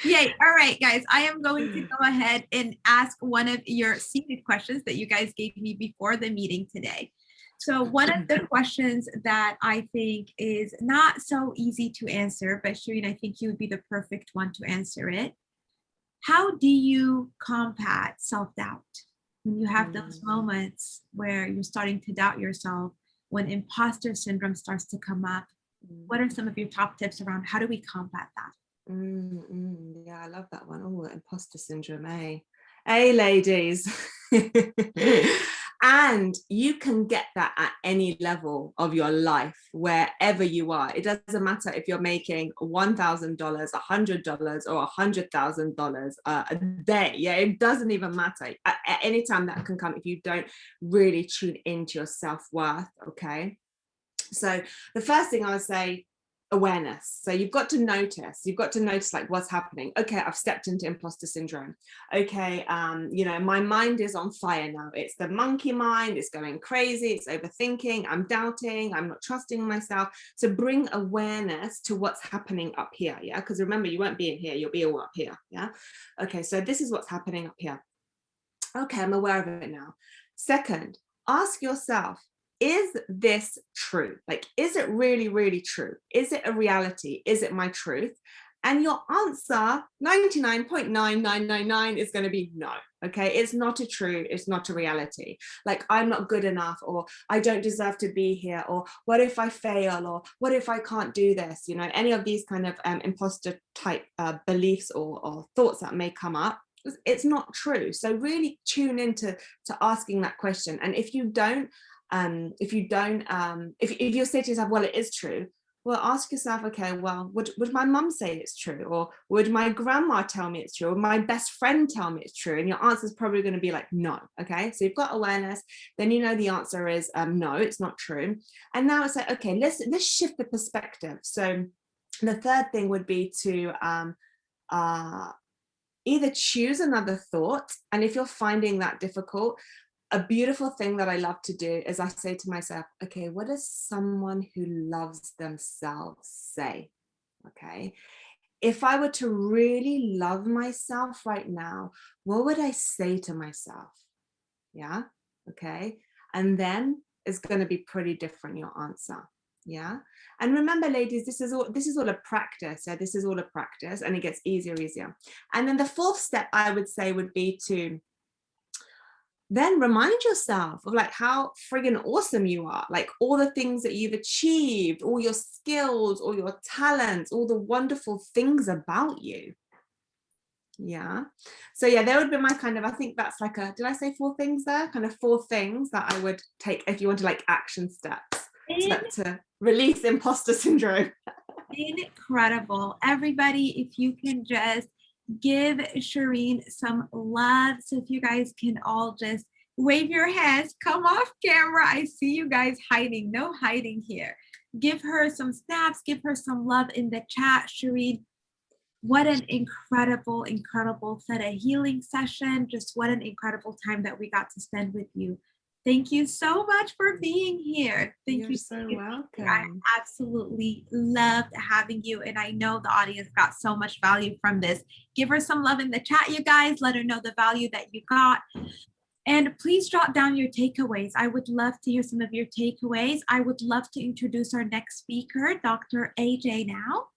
Yay. All right, guys, I am going to go ahead and ask one of your seated questions that you guys gave me before the meeting today. So one of the questions that I think is not so easy to answer, but Sirin, I think you would be the perfect one to answer it. How do you combat self-doubt when you have those moments where you're starting to doubt yourself, when imposter syndrome starts to come up? What are some of your top tips around how do we combat that? Yeah, I love that one. Oh, imposter syndrome, Hey, ladies. And you can get that at any level of your life, wherever you are. It doesn't matter if you're making $1,000, $100, or $100,000 a day. Yeah, it doesn't even matter. At any time that can come if you don't really tune into your self-worth. Okay. So the first thing I would say, awareness. So you've got to notice like what's happening. Okay, I've stepped into imposter syndrome. Okay, my mind is on fire now. It's the monkey mind, it's going crazy, it's overthinking, I'm doubting, I'm not trusting myself. So bring awareness to what's happening up here. Yeah, because remember, you won't be in here, you'll be all up here. Yeah. Okay, so this is what's happening up here. Okay, I'm aware of it now. Second, ask yourself, is this true? Like, is it really, really true? Is it a reality? Is it my truth? And your answer, 99.9999, is going to be no. Okay, it's not a true, it's not a reality. Like, I'm not good enough, or I don't deserve to be here, or what if I fail, or what if I can't do this? Any of these kind of imposter type beliefs or thoughts that may come up. It's not true. So really tune into asking that question. And if you you're saying to yourself, well, it is true, well, ask yourself, okay, well, would my mum say it's true? Or would my grandma tell me it's true? Or my best friend tell me it's true? And your answer is probably going to be like, no. Okay, so you've got awareness, then the answer is no, it's not true. And now it's like, okay, let's shift the perspective. So the third thing would be to either choose another thought, and if you're finding that difficult, a beautiful thing that I love to do is I say to myself, okay, what does someone who loves themselves say? Okay. If I were to really love myself right now, what would I say to myself? Yeah. Okay. And then it's going to be pretty different, your answer. Yeah. And remember, ladies, this is all a practice. Yeah, this is all a practice, and it gets easier. And then the fourth step I would say would be to then remind yourself of like how friggin' awesome you are, like all the things that you've achieved, all your skills, all your talents, all the wonderful things about you. Yeah. So yeah, there would be my kind of, I think that's like did I say 4 things there? Kind of 4 things that I would take if you want to like action steps to release imposter syndrome. Incredible. Everybody, if you can just give Shireen some love. So if you guys can all just wave your hands, come off camera. I see you guys hiding. No hiding here. Give her some snaps, give her some love in the chat. Shireen, what an incredible, incredible Theta Healing session. Just what an incredible time that we got to spend with you. Thank you so much for being here. Thank You're you so welcome. I absolutely loved having you, and I know the audience got so much value from this. Give her some love in the chat, you guys. Let her know the value that you got. And please jot down your takeaways. I would love to hear some of your takeaways. I would love to introduce our next speaker, Dr. AJ, now.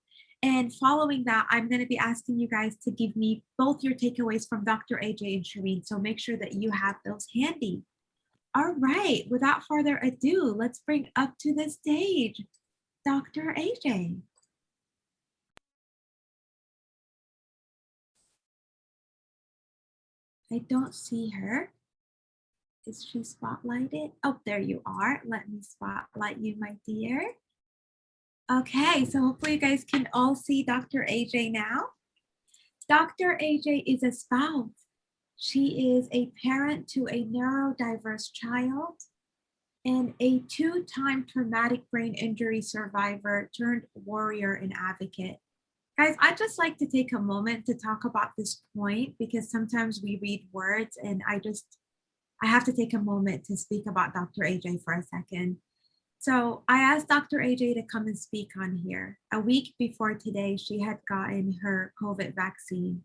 And following that, I'm going to be asking you guys to give me both your takeaways from Dr. AJ and Shireen. So make sure that you have those handy. All right, without further ado, let's bring up to the stage Dr. AJ. I don't see her. Is she spotlighted? Oh, there you are. Let me spotlight you, my dear. Okay, so hopefully you guys can all see Dr. AJ now. Dr. AJ is a spouse. She is a parent to a neurodiverse child and a 2-time traumatic brain injury survivor turned warrior and advocate. Guys, I'd just like to take a moment to talk about this point because sometimes we read words and I have to take a moment to speak about Dr. AJ for a second. So I asked Dr. AJ to come and speak on here. A week before today, she had gotten her COVID vaccine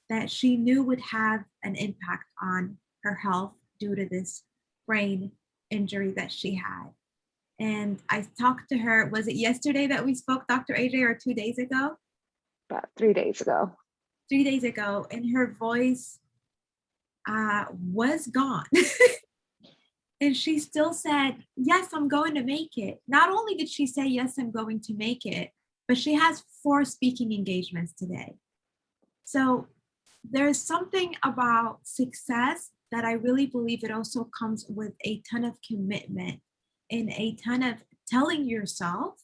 that she knew would have an impact on her health due to this brain injury that she had. And I talked to her, was it yesterday that we spoke, Dr. AJ, or 2 days ago? About 3 days ago. 3 days ago, and her voice was gone. And she still said, yes, I'm going to make it. Not only did she say, yes, I'm going to make it, but she has 4 speaking engagements today. So there's something about success that I really believe it also comes with a ton of commitment and a ton of telling yourself,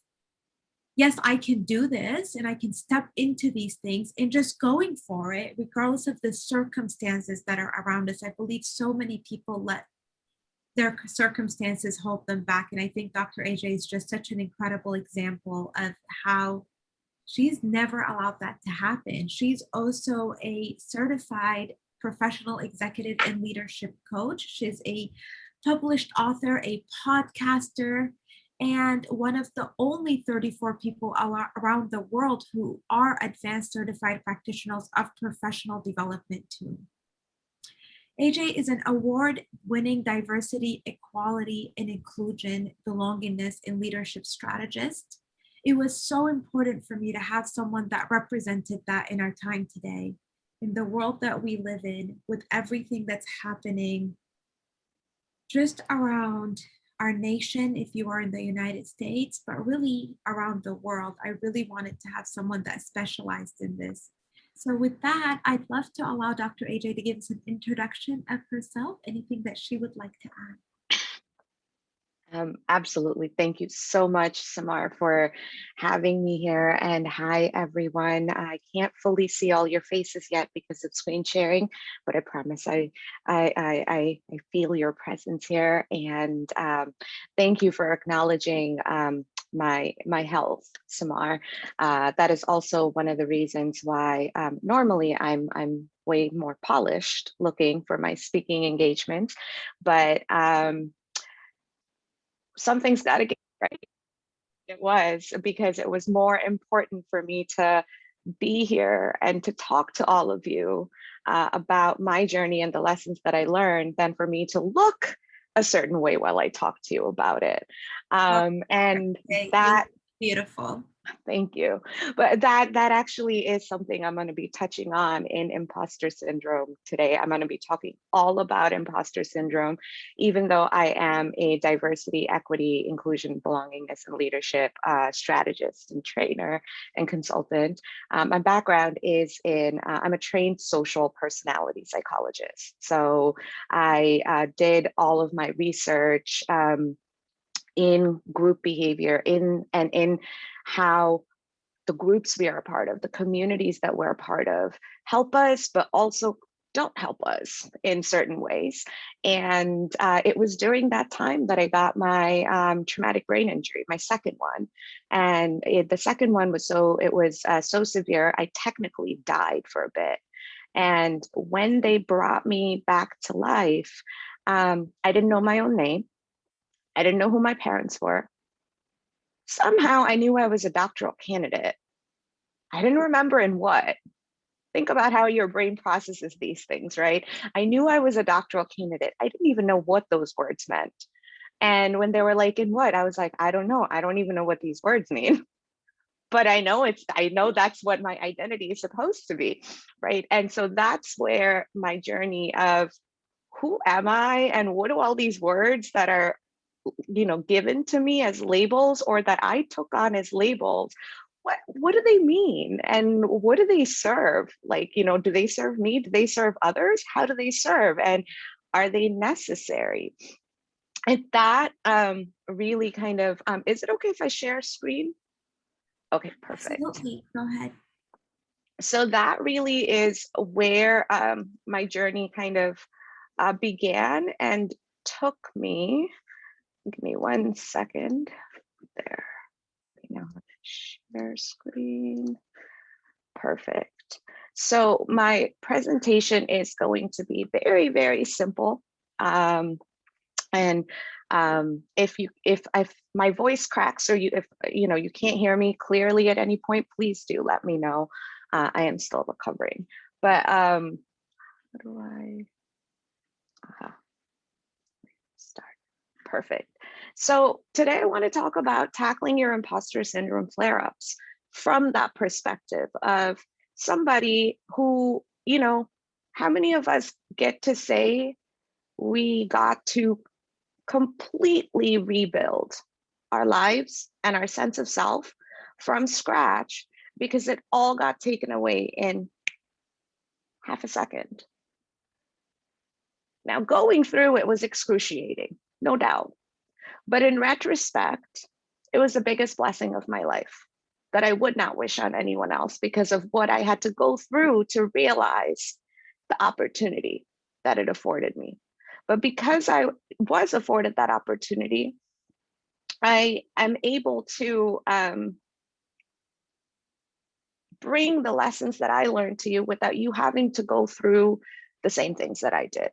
yes, I can do this and I can step into these things and just going for it, regardless of the circumstances that are around us. I believe so many people let their circumstances hold them back. And I think Dr. AJ is just such an incredible example of how she's never allowed that to happen. She's also a certified professional executive and leadership coach. She's a published author, a podcaster, and one of the only 34 people around the world who are advanced certified practitioners of professional development too. AJ is an award-winning diversity, equality, and inclusion, belongingness, and leadership strategist. It was so important for me to have someone that represented that in our time today, in the world that we live in, with everything that's happening just around our nation, if you are in the United States, but really around the world. I really wanted to have someone that specialized in this. So with that, I'd love to allow Dr. AJ to give us an introduction of herself, anything that she would like to add. Absolutely. Thank you so much, Samar, for having me here. And hi, everyone. I can't fully see all your faces yet because of screen sharing, but I promise I feel your presence here. And thank you for acknowledging my health, Samar. That is also one of the reasons why normally I'm way more polished looking for my speaking engagements, but something's got to get right. It was because it was more important for me to be here and to talk to all of you about my journey and the lessons that I learned than for me to look a certain way while I talk to you about it. And that, beautiful. thank you. But that actually is something I'm going to be touching on in imposter syndrome today. I'm going to be talking all about imposter syndrome, even though I am a diversity, equity, inclusion, belongingness, and leadership strategist and trainer and consultant. My background is in, I'm a trained social personality psychologist. So I did all of my research in group behavior, in how the groups we are a part of, the communities that we're a part of, help us, but also don't help us in certain ways. And it was during that time that I got my traumatic brain injury, my second one. And the second one was so severe, I technically died for a bit. And when they brought me back to life, I didn't know my own name. I didn't know who my parents were. Somehow I knew I was a doctoral candidate. I didn't remember in what. Think about how your brain processes these things, right? I knew I was a doctoral candidate. I didn't even know what those words meant. And when they were like, in what? I was like, I don't know. I don't even know what these words mean. But I know that's what my identity is supposed to be, right? And so that's where my journey of who am I and what do all these words that are given to me as labels or that I took on as labels, what do they mean and what do they serve? Like, do they serve me? Do they serve others? How do they serve? And are they necessary? And that really kind of, is it okay if I share screen? Okay, perfect. Absolutely, go ahead. So that really is where my journey kind of began and took me. Give me 1 second there. Share screen. Perfect. So my presentation is going to be very, very simple. If my voice cracks or if you can't hear me clearly at any point, please do let me know. I am still recovering. But how do I start? Perfect. So today I want to talk about tackling your imposter syndrome flare-ups from that perspective of somebody who, how many of us get to say we got to completely rebuild our lives and our sense of self from scratch because it all got taken away in half a second. Now, going through it was excruciating, no doubt. But in retrospect, it was the biggest blessing of my life that I would not wish on anyone else because of what I had to go through to realize the opportunity that it afforded me. But because I was afforded that opportunity, I am able to bring the lessons that I learned to you without you having to go through the same things that I did,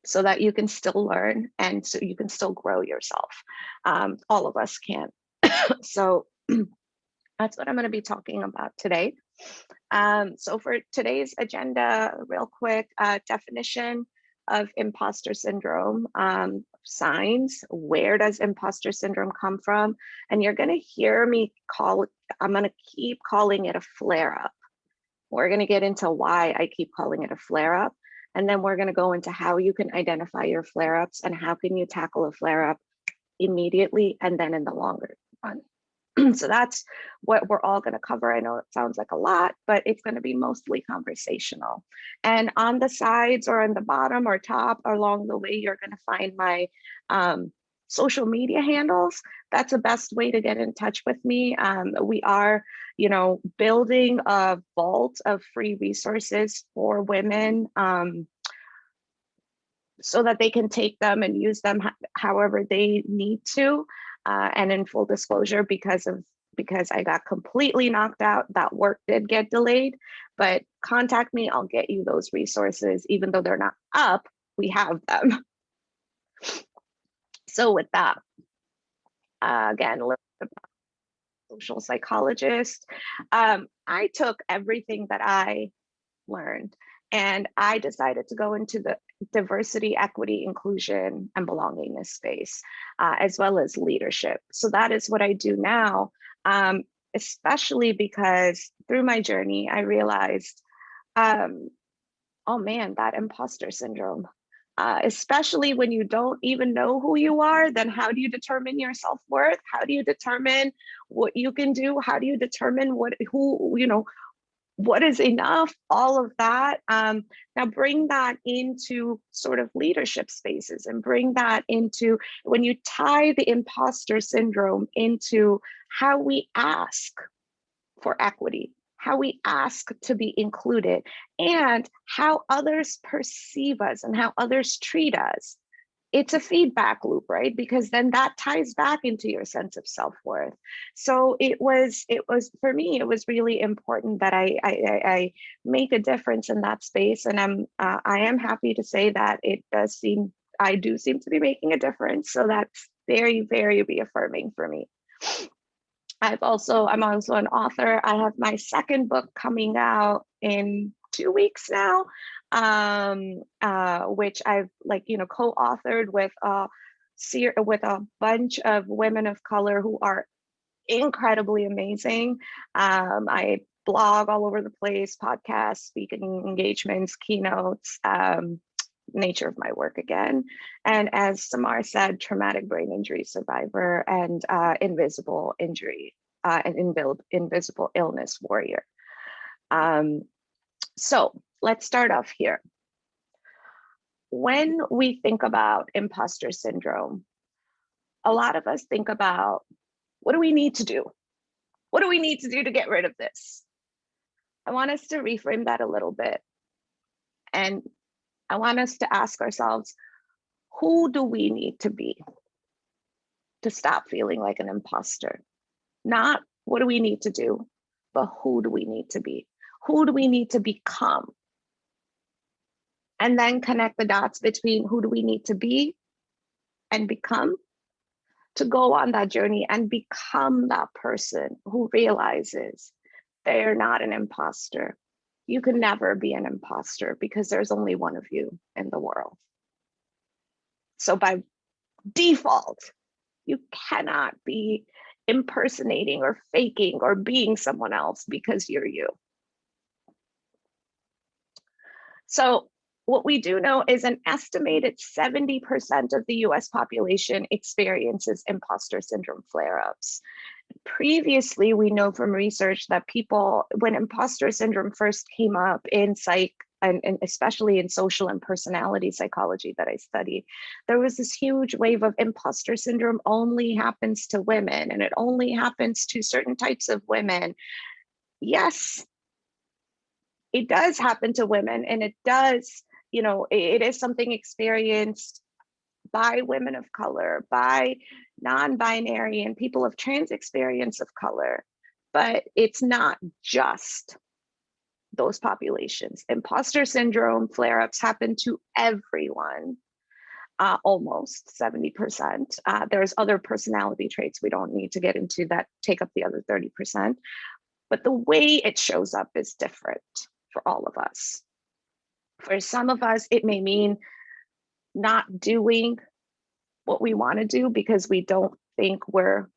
so that you can still learn and so you can still grow yourself. All of us can. So that's what I'm going to be talking about today. So for today's agenda, real quick, definition of imposter syndrome, signs, where does imposter syndrome come from? And you're going to hear me I'm going to keep calling it a flare-up. We're going to get into why I keep calling it a flare-up. And then we're going to go into how you can identify your flare-ups and how can you tackle a flare-up immediately and then in the longer run. So that's what we're all going to cover. I know it sounds like a lot, but it's going to be mostly conversational. And on the sides or on the bottom or top or along the way, you're going to find my social media handles. That's the best way to get in touch with me. We are, building a vault of free resources for women so that they can take them and use them however they need to. And in full disclosure, because I got completely knocked out, that work did get delayed, but contact me, I'll get you those resources. Even though they're not up, we have them. So with that, again, a little bit about social psychologist. I took everything that I learned and I decided to go into the diversity, equity, inclusion, and belongingness space, as well as leadership. So that is what I do now, especially because through my journey, I realized, oh man, that imposter syndrome. Especially when you don't even know who you are, then how do you determine your self-worth? How do you determine what you can do? How do you determine what is enough? All of that. Now bring that into sort of leadership spaces and bring that into when you tie the imposter syndrome into how we ask for equity, how we ask to be included, and how others perceive us and how others treat us. It's a feedback loop, right? Because then that ties back into your sense of self-worth. So it was for me, it was really important that I make a difference in that space. And I am happy to say that I do seem to be making a difference. So that's very, very reaffirming for me. I'm also an author. I have my second book coming out in 2 weeks now, which I've co-authored with a bunch of women of color who are incredibly amazing. I blog all over the place, podcasts, speaking engagements, keynotes, nature of my work again. And as Samar said, traumatic brain injury survivor and invisible injury and invisible illness warrior. So let's start off here. When we think about imposter syndrome, a lot of us think about, what do we need to do? What do we need to do to get rid of this? I want us to reframe that a little bit. And I want us to ask ourselves, who do we need to be to stop feeling like an imposter? Not what do we need to do, but who do we need to be? Who do we need to become? And then connect the dots between who do we need to be and become to go on that journey and become that person who realizes they're not an imposter. You can never be an imposter because there's only one of you in the world. So by default, you cannot be impersonating or faking or being someone else because you're you. So what we do know is an estimated 70% of the US population experiences imposter syndrome flare-ups. Previously, we know from research that people, when imposter syndrome first came up in psych, and especially in social and personality psychology that I studied, there was this huge wave of imposter syndrome only happens to women, and it only happens to certain types of women. Yes, it does happen to women, and it does, it is something experienced by women of color, by non-binary and people of trans experience of color, but it's not just those populations. Imposter syndrome flare-ups happen to everyone, almost 70%. There's other personality traits we don't need to get into that take up the other 30%, but the way it shows up is different for all of us. For some of us, it may mean not doing what we want to do because we don't think we're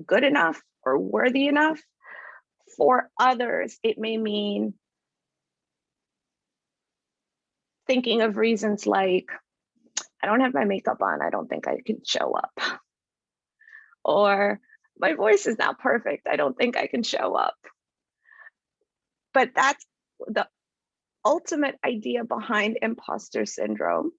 good enough or worthy enough. For others, it may mean thinking of reasons like, I don't have my makeup on, I don't think I can show up. Or my voice is not perfect, I don't think I can show up. But that's the ultimate idea behind imposter syndrome,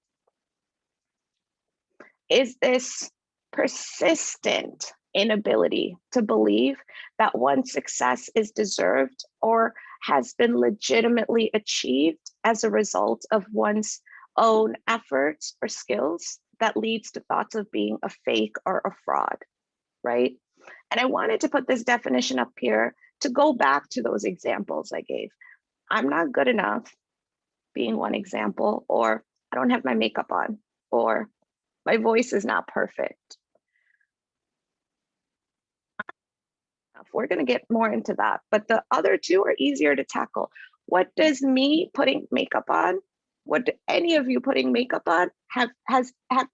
is this persistent inability to believe that one's success is deserved or has been legitimately achieved as a result of one's own efforts or skills that leads to thoughts of being a fake or a fraud, right? And I wanted to put this definition up here to go back to those examples I gave. I'm not good enough being one example, or I don't have my makeup on, or my voice is not perfect. We're going to get more into that, but the other two are easier to tackle. What does me putting makeup on, what do any of you putting makeup on have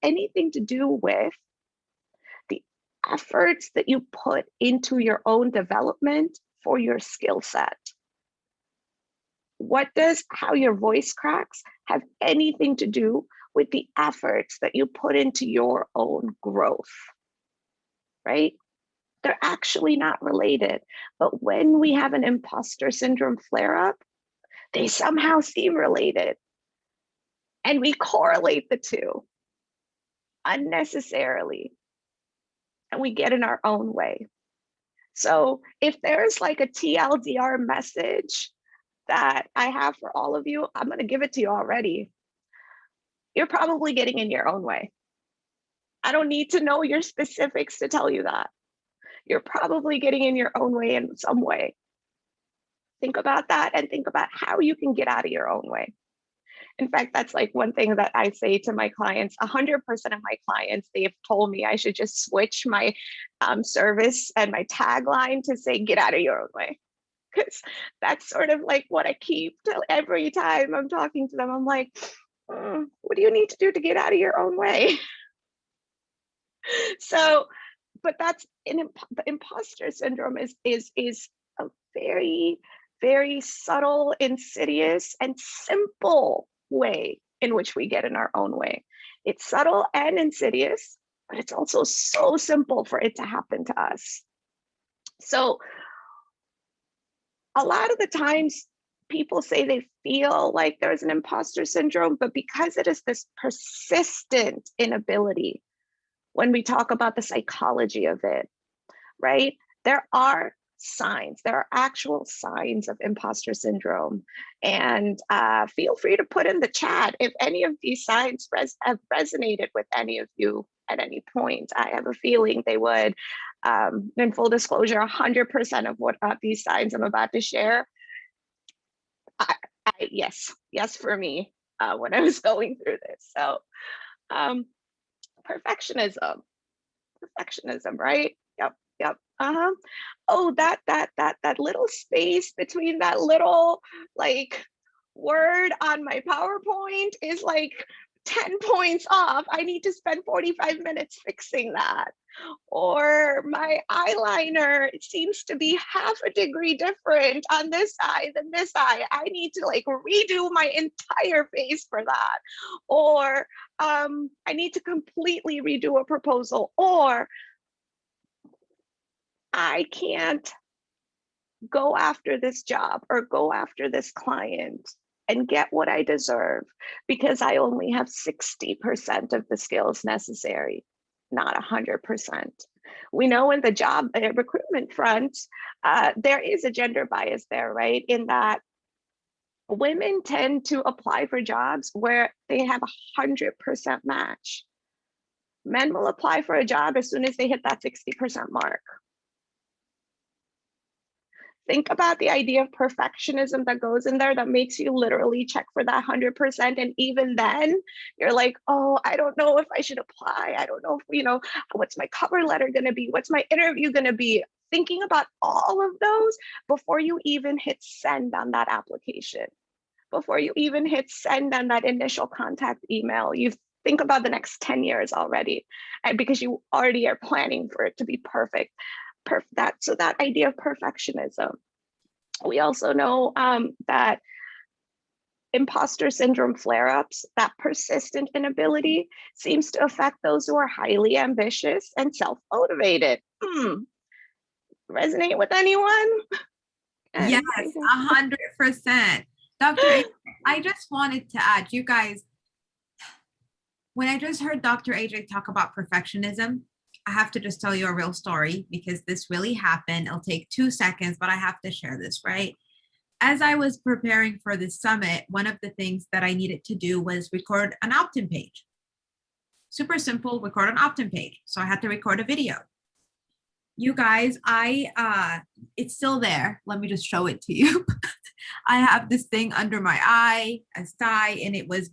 anything to do with the efforts that you put into your own development for your skill set? What does how your voice cracks have anything to do with the efforts that you put into your own growth, right? They're actually not related. But when we have an imposter syndrome flare up, they somehow seem related. And we correlate the two unnecessarily. And we get in our own way. So if there's like a TLDR message that I have for all of you, I'm going to give it to you already. You're probably getting in your own way. I don't need to know your specifics to tell you that. You're probably getting in your own way in some way. Think about that and think about how you can get out of your own way. In fact, that's like one thing that I say to my clients. 100% of my clients, they have told me I should just switch my service and my tagline to say, get out of your own way. Because that's sort of like what I keep every time I'm talking to them. I'm like, what do you need to do to get out of your own way? So, but that's the imposter syndrome is a very, very subtle, insidious, and simple way in which we get in our own way. It's subtle and insidious, but it's also so simple for it to happen to us. So a lot of the times people say they feel like there's an imposter syndrome, but because it is this persistent inability, when we talk about the psychology of it, right? There are signs, there are actual signs of imposter syndrome. And feel free to put in the chat if any of these signs have resonated with any of you at any point. I have a feeling they would. In full disclosure, 100% of what these signs I'm about to share, yes for me when I was going through this. So perfectionism, right? Yep. Oh, that little space between that little like word on my PowerPoint is like 10 points off. I need to spend 45 minutes fixing that. Or my eyeliner seems to be half a degree different on this eye than this eye. I need to like redo my entire face for that. Or I need to completely redo a proposal. Or I can't go after this job or go after this client and get what I deserve because I only have 60% of the skills necessary, not 100%. We know in the job recruitment front, there is a gender bias there, right? In that women tend to apply for jobs where they have 100% match. Men will apply for a job as soon as they hit that 60% mark. Think about the idea of perfectionism that goes in there that makes you literally check for that 100%. And even then you're like, oh, I don't know if I should apply. I don't know if, what's my cover letter going to be? What's my interview going to be? Thinking about all of those before you even hit send on that application, before you even hit send on that initial contact email, you think about the next 10 years already. And because you already are planning for it to be perfect. So that idea of perfectionism. We also know that imposter syndrome flare-ups, that persistent inability seems to affect those who are highly ambitious and self-motivated. Resonate with anyone? Yes, 100%. Dr. I just wanted to add, you guys, when I just heard Dr. AJ talk about perfectionism, I have to just tell you a real story because this really happened. It'll take 2 seconds, but I have to share this, right? As I was preparing for this summit, one of the things that I needed to do was record an opt-in page. Super simple, record an opt-in page. So I had to record a video. You guys, it's still there. Let me just show it to you. I have this thing under my eye, a sty, and it was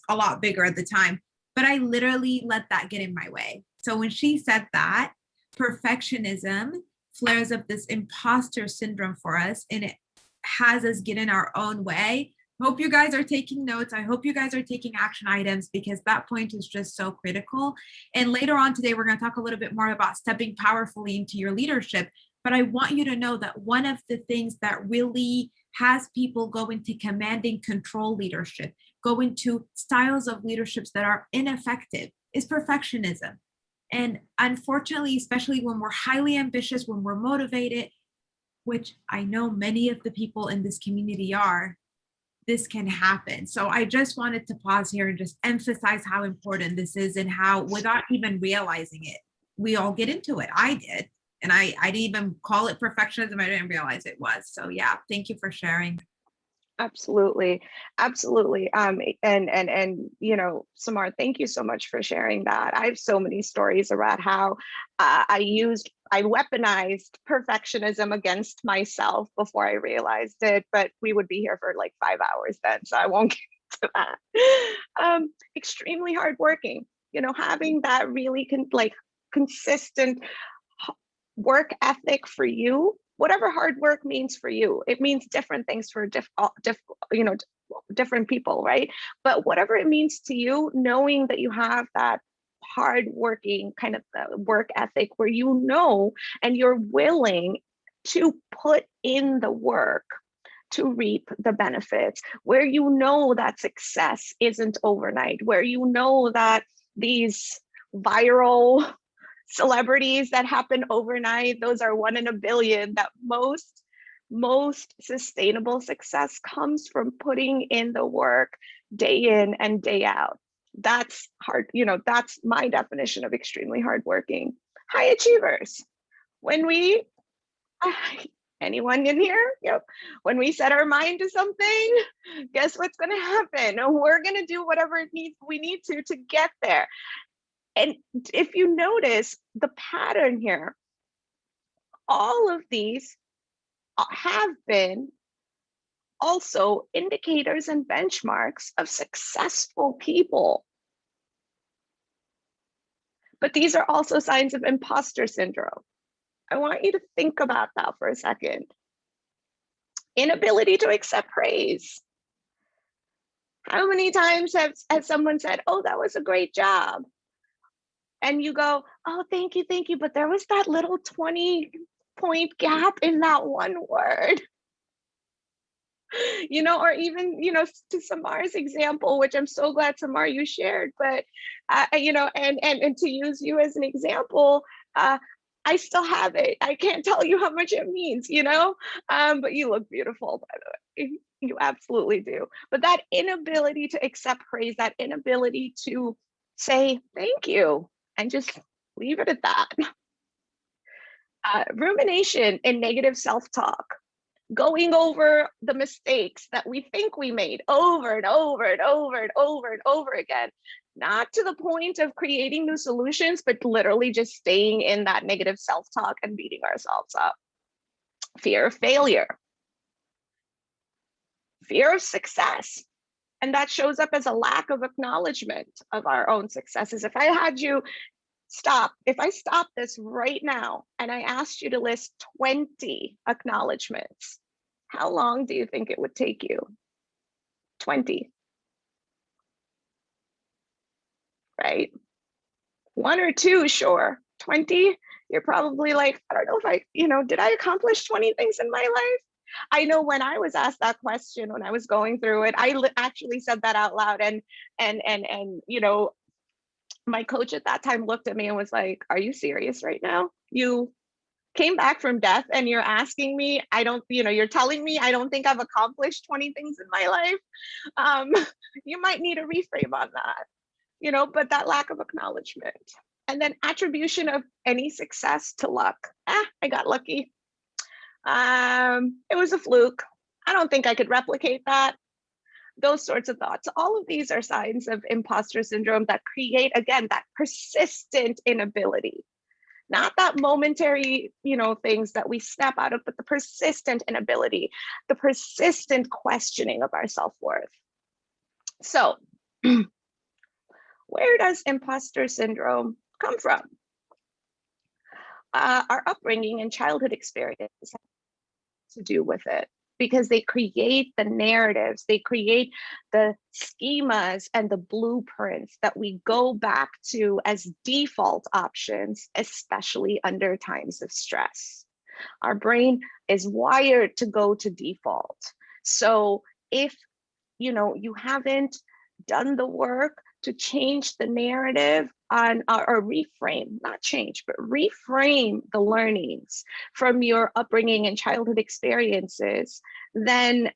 a lot bigger at the time, but I literally let that get in my way. So when she said that, perfectionism flares up this imposter syndrome for us, and it has us get in our own way. Hope you guys are taking notes. I hope you guys are taking action items, because that point is just so critical. And later on today, we're going to talk a little bit more about stepping powerfully into your leadership. But I want you to know that one of the things that really has people go into commanding control leadership, go into styles of leaderships that are ineffective, is perfectionism. And unfortunately, especially when we're highly ambitious, when we're motivated, which I know many of the people in this community are, this can happen. So I just wanted to pause here and just emphasize how important this is, and how, without even realizing it, we all get into it. I did. And I didn't even call it perfectionism. I didn't realize it was. So yeah, thank you for sharing. Absolutely. Absolutely. And you know, Samar, thank you so much for sharing that. I have so many stories about how I weaponized perfectionism against myself before I realized it, but we would be here for like 5 hours then, so I won't get to that. Extremely hardworking, you know, having that really consistent work ethic for you, whatever hard work means for you. It means different things for different people, right? But whatever it means to you, knowing that you have that hard working kind of work ethic where you know and you're willing to put in the work to reap the benefits, where you know that success isn't overnight, where you know that these viral celebrities that happen overnight, those are 1 in a billion, that most sustainable success comes from putting in the work day in and day out. That's hard, you know, that's my definition of extremely hardworking. High achievers. When we, anyone in here, yep, when we set our mind to something, guess what's going to happen? We're going to do whatever we need to get there. And if you notice the pattern here, all of these have been also indicators and benchmarks of successful people. But these are also signs of imposter syndrome. I want you to think about that for a second. Inability to accept praise. How many times has someone said, oh, that was a great job? And you go, oh, thank you, but there was that little 20-point gap in that one word. You know, or even, you know, to Samar's example, which I'm so glad, Samar, you shared, but, you know, and to use you as an example, I still have it. I can't tell you how much it means, you know, but you look beautiful, by the way. You absolutely do. But that inability to accept praise, that inability to say thank you and just leave it at that. Rumination and negative self-talk. Going over the mistakes that we think we made over and over and over and over and over again, not to the point of creating new solutions, but literally just staying in that negative self-talk and beating ourselves up. Fear of failure, fear of success. And that shows up as a lack of acknowledgement of our own successes. If I had you stop, if I stop this right now and I asked you to list 20 acknowledgements, how long do you think it would take you? 20, right? 1 or 2, sure. 20, you're probably like, I don't know if I, you know, did I accomplish 20 things in my life? I know when I was asked that question, when I was going through it, I actually said that out loud, and you know, my coach at that time looked at me and was like, are you serious right now? You came back from death and you're asking me, you're telling me I don't think I've accomplished 20 things in my life. You might need a reframe on that, you know, but that lack of acknowledgement. And then attribution of any success to luck. I got lucky. It was a fluke. I don't think I could replicate that. those sorts of thoughts. All of these are signs of imposter syndrome that create, again, that persistent inability, not that momentary, things that we snap out of, but the persistent inability, the persistent questioning of our self-worth. So where does imposter syndrome come from? Our upbringing and childhood experience have to do with it, because they create the narratives, they create the schemas and the blueprints that we go back to as default options, especially under times of stress. Our brain is wired to go to default. So if you haven't done the work to change the narrative on, or reframe, not change, but reframe the learnings from your upbringing and childhood experiences, then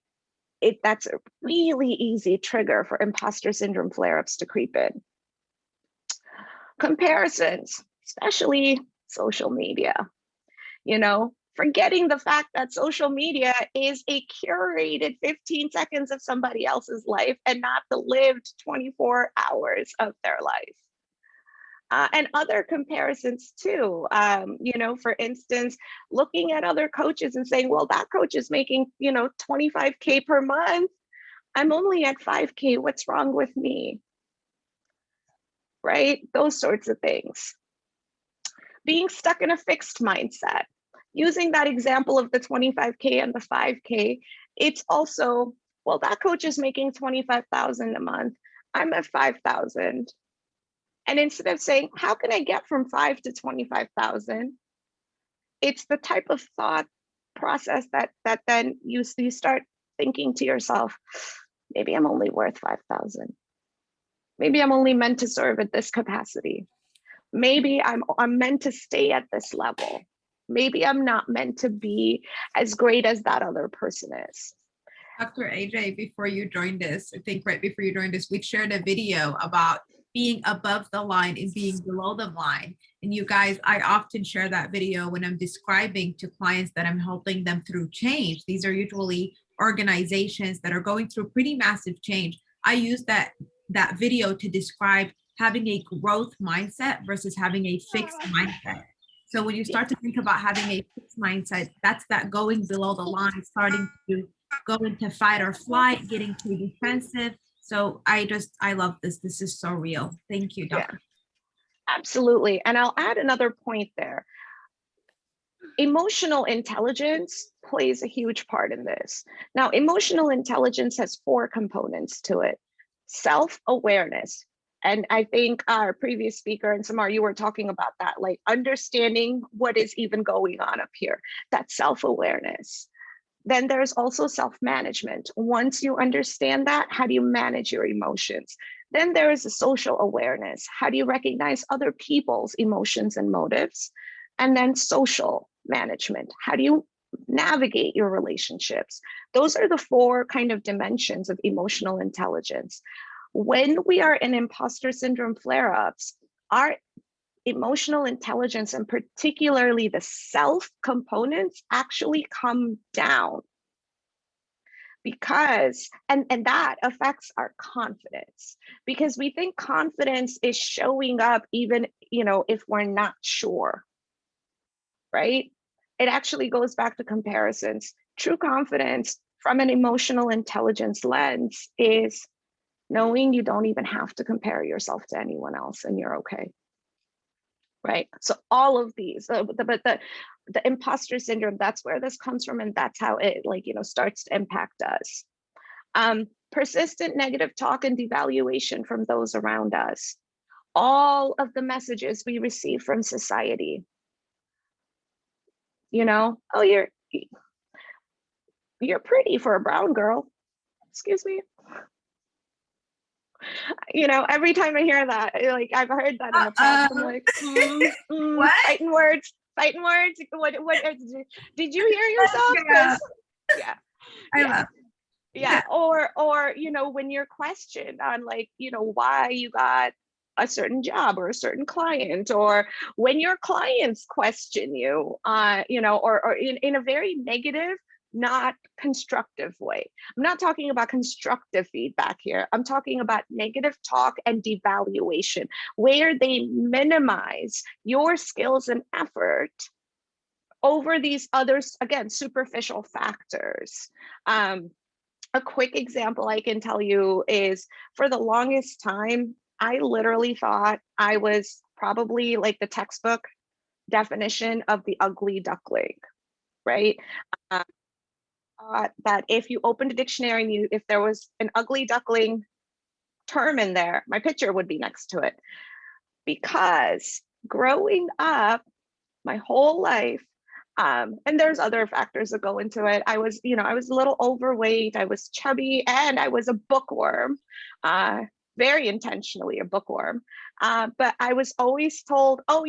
that's a really easy trigger for imposter syndrome flare-ups to creep in. Comparisons, especially social media, forgetting the fact that social media is a curated 15 seconds of somebody else's life and not the lived 24 hours of their life. And other comparisons too, for instance, looking at other coaches and saying, well, that coach is making, 25K per month. I'm only at 5K, what's wrong with me? Right? Those sorts of things. Being stuck in a fixed mindset. Using that example of the 25K and the 5K, it's also, well, that coach is making 25,000 a month. I'm at 5,000. And instead of saying, how can I get from 5 to 25,000? It's the type of thought process that then you start thinking to yourself, maybe I'm only worth 5,000. Maybe I'm only meant to serve at this capacity. Maybe I'm meant to stay at this level. Maybe I'm not meant to be as great as that other person is. Dr. AJ, before you joined us, I think right before you joined us, we shared a video about being above the line and being below the line. And you guys, I often share that video when I'm describing to clients that I'm helping them through change. These are usually organizations that are going through pretty massive change. I use that video to describe having a growth mindset versus having a fixed mindset. So when you start to think about having a fixed mindset, that's that going below the line, starting to go into fight or flight, getting too defensive. So I love this. This is so real. Thank you, Dr. Yeah, absolutely. And I'll add another point there. Emotional intelligence plays a huge part in this. Now, emotional intelligence has 4 components to it. Self-awareness. And I think our previous speaker and Samar, you were talking about that, like understanding what is even going on up here. That's self-awareness. Then there's also self-management. Once you understand that, how do you manage your emotions? Then there is a social awareness. How do you recognize other people's emotions and motives? And then social management. How do you navigate your relationships? Those are the 4 kind of dimensions of emotional intelligence. When we are in imposter syndrome flare-ups, our emotional intelligence and particularly the self components actually come down, because and that affects our confidence, because we think confidence is showing up even if we're not sure, right? It actually goes back to comparisons. True confidence from an emotional intelligence lens is knowing you don't even have to compare yourself to anyone else and you're okay. Right. So all of these, but the imposter syndrome, that's where this comes from. And that's how it starts to impact us. Persistent negative talk and devaluation from those around us. All of the messages we receive from society. Oh, you're pretty for a brown girl. Excuse me. Every time I hear that, I've heard that in the past. I'm like, What? fighting words. What did you hear yourself? Yeah. I love. Yeah. Or when you're questioned on why you got a certain job or a certain client, or when your clients question you, or in a very negative not constructive way. I'm not talking about constructive feedback here. I'm talking about negative talk and devaluation, where they minimize your skills and effort over these others, again, superficial factors. A quick example I can tell you is, for the longest time, I literally thought I was probably like the textbook definition of the ugly duckling, right? That if you opened a dictionary and if there was an ugly duckling term in there, my picture would be next to it. Because growing up my whole life, and there's other factors that go into it. I was a little overweight, I was chubby, and I was a bookworm, very intentionally a bookworm. But I was always told, oh,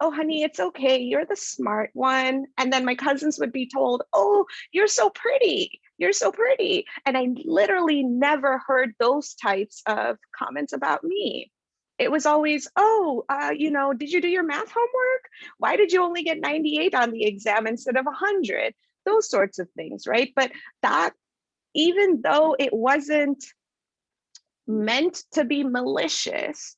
oh, honey, it's okay, you're the smart one. And then my cousins would be told, oh, you're so pretty. You're so pretty. And I literally never heard those types of comments about me. It was always, oh, did you do your math homework? Why did you only get 98 on the exam instead of 100? Those sorts of things, right? But that, even though it wasn't meant to be malicious,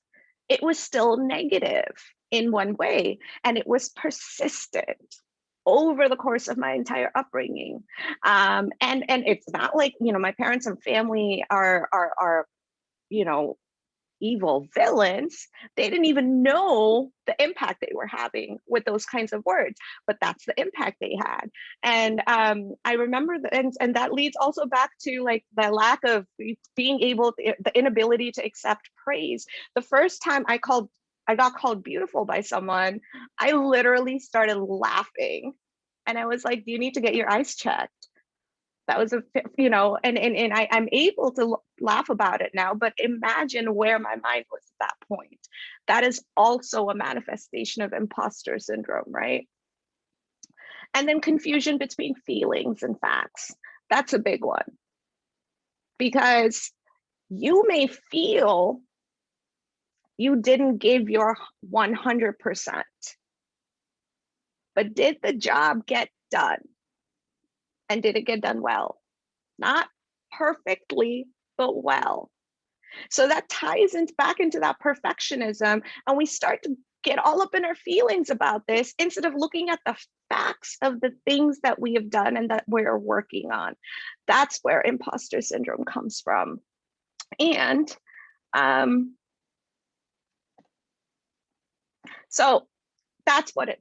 it was still negative in one way, and it was persistent over the course of my entire upbringing. And it's not like, my parents and family are evil villains. They didn't even know the impact they were having with those kinds of words, but that's the impact they had. And I remember and that leads also back to like the lack of being able, the inability to accept praise. The first time I got called beautiful by someone, I literally started laughing, and I was like, do you need to get your eyes checked? That was and I'm able to laugh about it now, but imagine where my mind was at that point. That is also a manifestation of imposter syndrome, right? And then confusion between feelings and facts. That's a big one, because you may feel you didn't give your 100%, but did the job get done? And did it get done well? Not perfectly, but well. So that ties back into that perfectionism, and we start to get all up in our feelings about this instead of looking at the facts of the things that we have done and that we're working on. That's where imposter syndrome comes from. And so that's what it,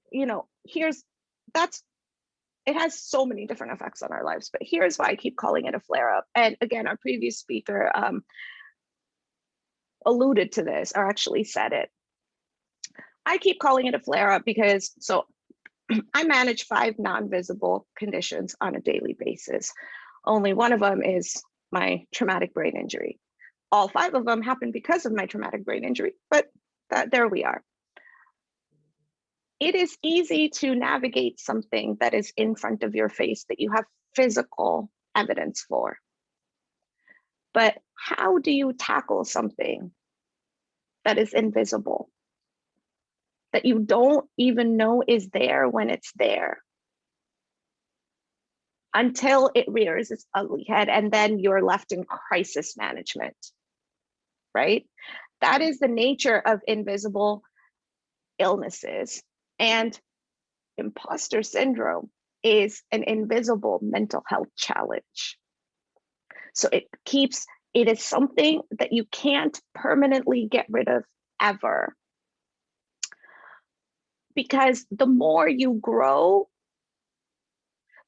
it has so many different effects on our lives, but here's why I keep calling it a flare-up. And again, our previous speaker alluded to this, or actually said it. I keep calling it a flare-up because, I manage 5 non-visible conditions on a daily basis. Only one of them is my traumatic brain injury. All 5 of them happen because of my traumatic brain injury, but there we are. It is easy to navigate something that is in front of your face that you have physical evidence for. But how do you tackle something that is invisible, that you don't even know is there when it's there, until it rears its ugly head, and then you're left in crisis management, right? That is the nature of invisible illnesses. And imposter syndrome is an invisible mental health challenge. So it is something that you can't permanently get rid of ever. Because the more you grow,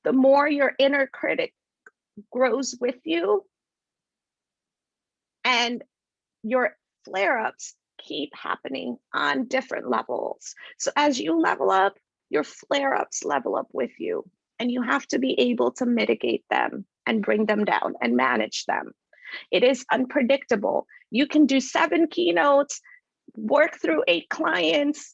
the more your inner critic grows with you, and your flare-ups keep happening on different levels. So as you level up, your flare-ups level up with you, and you have to be able to mitigate them and bring them down and manage them. It is unpredictable. You can do 7 keynotes, work through 8 clients,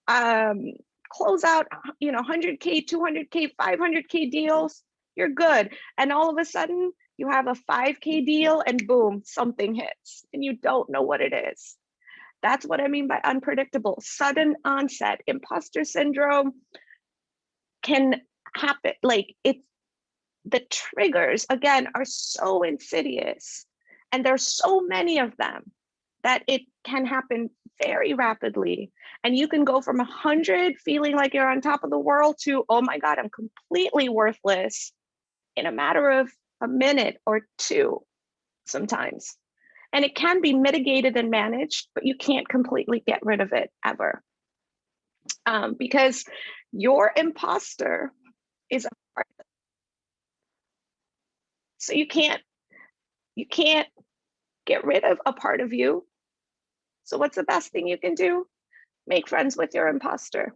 close out 100K, 200K, 500K deals, you're good. And all of a sudden you have a 5K deal and boom, something hits and you don't know what it is. That's what I mean by unpredictable. Sudden onset. Imposter syndrome can happen, like the triggers again are so insidious, and there's so many of them that it can happen very rapidly. And you can go from 100 feeling like you're on top of the world to, oh my God, I'm completely worthless in a matter of a minute or two sometimes. And it can be mitigated and managed, but you can't completely get rid of it ever. Because your imposter is a part of it. So you can't get rid of a part of you. So what's the best thing you can do? Make friends with your imposter.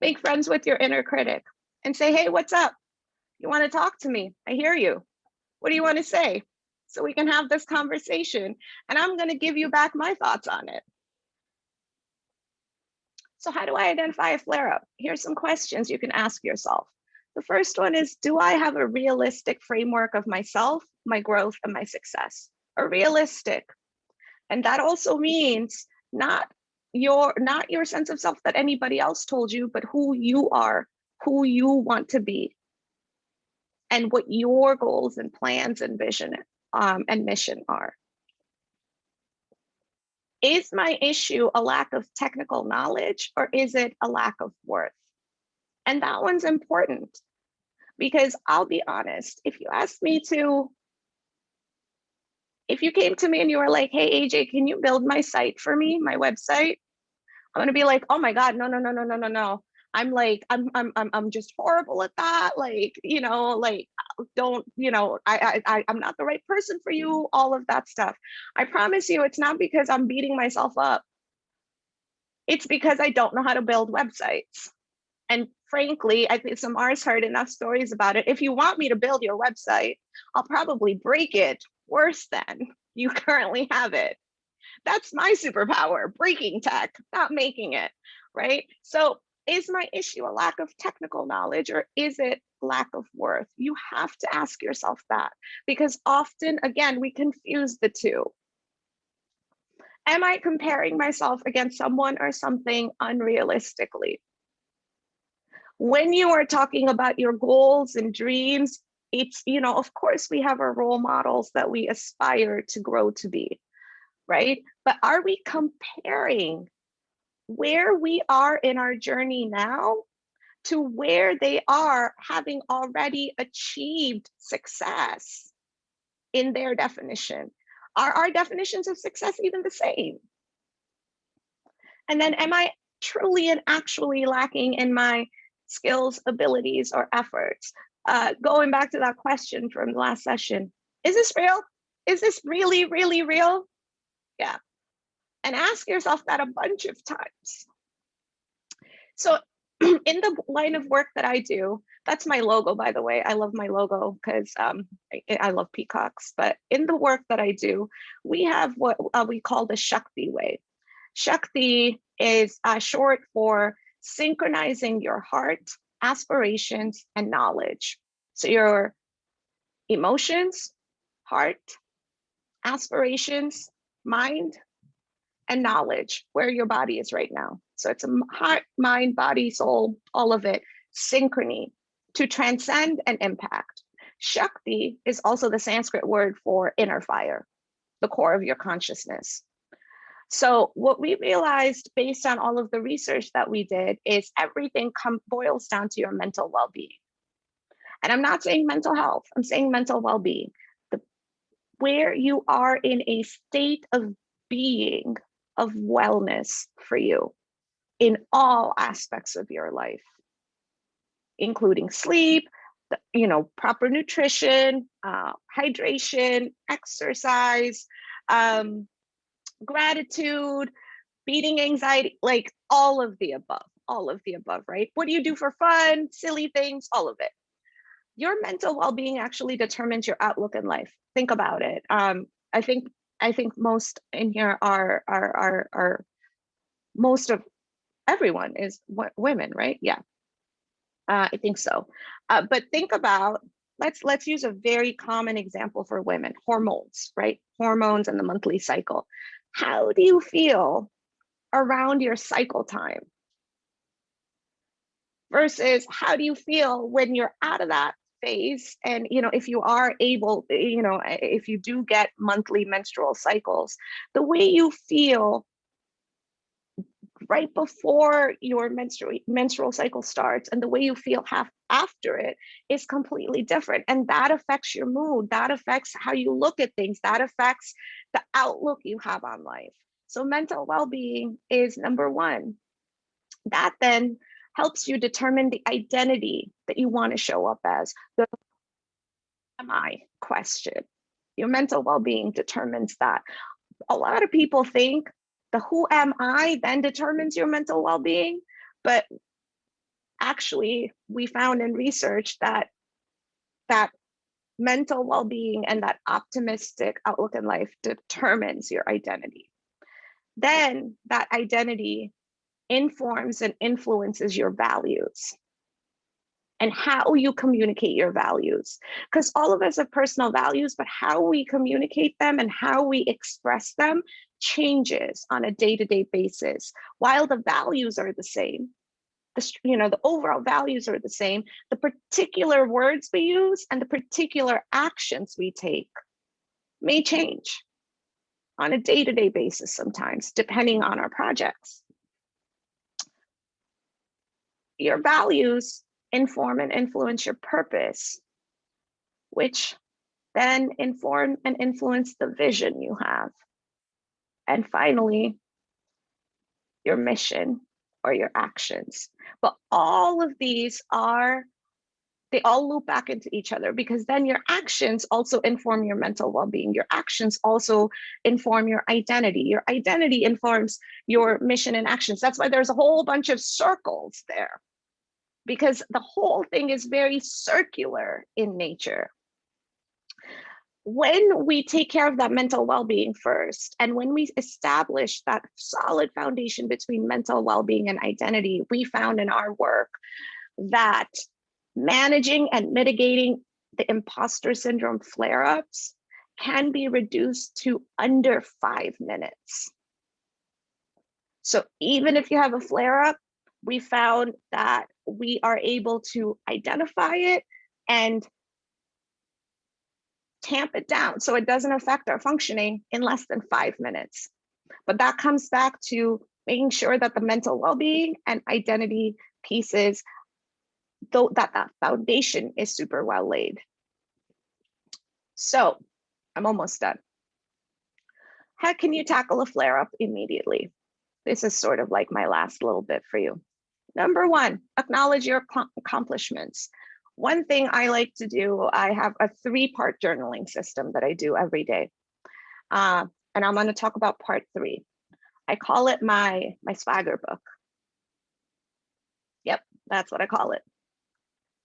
Make friends with your inner critic and say, hey, what's up? You want to talk to me? I hear you. What do you want to say? So we can have this conversation, and I'm going to give you back my thoughts on it. So how do I identify a flare-up? Here's some questions you can ask yourself. The first one is, do I have a realistic framework of myself, my growth, and my success? A realistic. And that also means not your sense of self that anybody else told you, but who you are, who you want to be, and what your goals and plans and vision and mission are. Is my issue a lack of technical knowledge, or is it a lack of worth? And that one's important, because I'll be honest, if you came to me and you were like, hey, AJ, can you build my site for me, my website? I'm gonna be like, oh my God, no. I'm just horrible at that. Like, don't, I'm not the right person for you, all of that stuff. I promise you, it's not because I'm beating myself up. It's because I don't know how to build websites. And frankly, I think Samar's heard enough stories about it. If you want me to build your website, I'll probably break it worse than you currently have it. That's my superpower, breaking tech, not making it, right? So is my issue a lack of technical knowledge, or is it lack of worth? You have to ask yourself that, because often, again, we confuse the two. Am I comparing myself against someone or something unrealistically? When you are talking about your goals and dreams, it's, of course, we have our role models that we aspire to grow to be, right? But are we comparing where we are in our journey now to where they are, having already achieved success in their definition? Are our definitions of success even the same? And then, am I truly and actually lacking in my skills, abilities, or efforts? Going back to that question from the last session, is this real? Is this really, really real? Yeah. And ask yourself that a bunch of times. So in the line of work that I do, that's my logo, by the way. I love my logo because I love peacocks. But in the work that I do, we have what we call the Shakti way. Shakti is short for synchronizing your heart, aspirations, and knowledge. So your emotions, heart, aspirations, mind, and knowledge, where your body is right now. So it's a heart, mind, body, soul, all of it, synchrony to transcend and impact. Shakti is also the Sanskrit word for inner fire, the core of your consciousness. So what we realized based on all of the research that we did is everything boils down to your mental well-being. And I'm not saying mental health, I'm saying mental well-being. Where you are in a state of being, of wellness for you in all aspects of your life, including sleep, proper nutrition, hydration, exercise, gratitude, beating anxiety, like all of the above, right? What do you do for fun, silly things, all of it. Your mental well-being actually determines your outlook in life. Think about it. I think most in here are most of everyone is women, right? Yeah, I think so. But think about, let's use a very common example for women, hormones, right? Hormones and the monthly cycle. How do you feel around your cycle time? versus how do you feel when you're out of that phase. And, if you are able, if you do get monthly menstrual cycles, the way you feel right before your menstrual cycle starts and the way you feel after it is completely different. And that affects your mood. That affects how you look at things. That affects the outlook you have on life. So mental well-being is number one. That then helps you determine the identity that you want to show up as. The who am I question. Your mental well-being determines that. A lot of people think the who am I then determines your mental well-being, but actually we found in research that mental well-being and that optimistic outlook in life determines your identity. Then that identity informs and influences your values and how you communicate your values. Because all of us have personal values, but how we communicate them and how we express them changes on a day-to-day basis. While the values are the same, the overall values are the same, the particular words we use and the particular actions we take may change on a day-to-day basis sometimes, depending on our projects. Your values inform and influence your purpose, which then inform and influence the vision you have. And finally, your mission or your actions. But all of these they all loop back into each other, because then your actions also inform your mental well-being. Your actions also inform your identity. Your identity informs your mission and actions. That's why there's a whole bunch of circles there, because the whole thing is very circular in nature. When we take care of that mental well-being first, and when we establish that solid foundation between mental well-being and identity, we found in our work that managing and mitigating the imposter syndrome flare-ups can be reduced to under 5 minutes. So even if you have a flare-up, we found that we are able to identify it and tamp it down so it doesn't affect our functioning in less than 5 minutes. But that comes back to making sure that the mental well-being and identity pieces, though that foundation is super well laid. So I'm almost done. How can you tackle a flare-up immediately? This is sort of like my last little bit for you. Number one, acknowledge your accomplishments. One thing I like to do, I have a 3-part journaling system that I do every day. And I'm going to talk about part 3. I call it my swagger book. Yep, that's what I call it.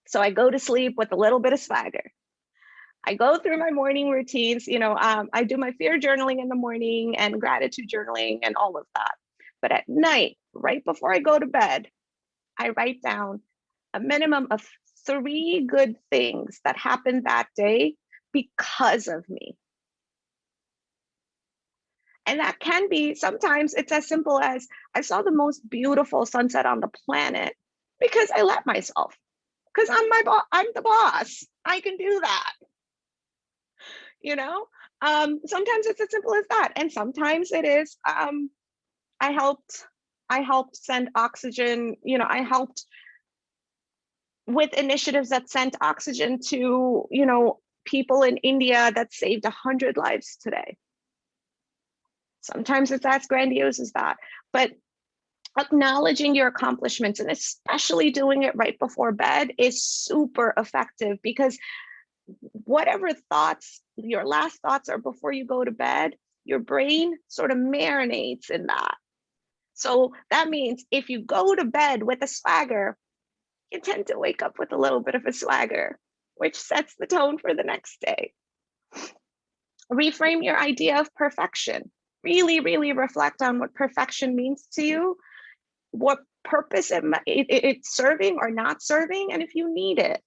So I go to sleep with a little bit of swagger. I go through my morning routines. I do my fear journaling in the morning and gratitude journaling and all of that. But at night, right before I go to bed, I write down a minimum of 3 good things that happened that day because of me. And that can be, sometimes it's as simple as I saw the most beautiful sunset on the planet because I let myself, because I'm the boss. I can do that. Sometimes it's as simple as that. And sometimes it is, I helped send oxygen, I helped with initiatives that sent oxygen to, people in India that saved 100 lives today. Sometimes it's as grandiose as that, but acknowledging your accomplishments and especially doing it right before bed is super effective, because whatever thoughts, your last thoughts are before you go to bed, your brain sort of marinates in that. So that means if you go to bed with a swagger, you tend to wake up with a little bit of a swagger, which sets the tone for the next day. Reframe your idea of perfection. Really, really reflect on what perfection means to you, what purpose it's serving or not serving, and if you need it.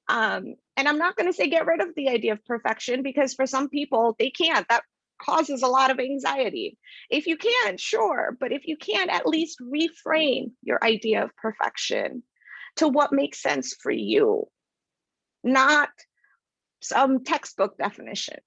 And I'm not going to say get rid of the idea of perfection, because for some people, they can't. That causes a lot of anxiety. If you can, sure, but if you can't, at least reframe your idea of perfection to what makes sense for you, not some textbook definition.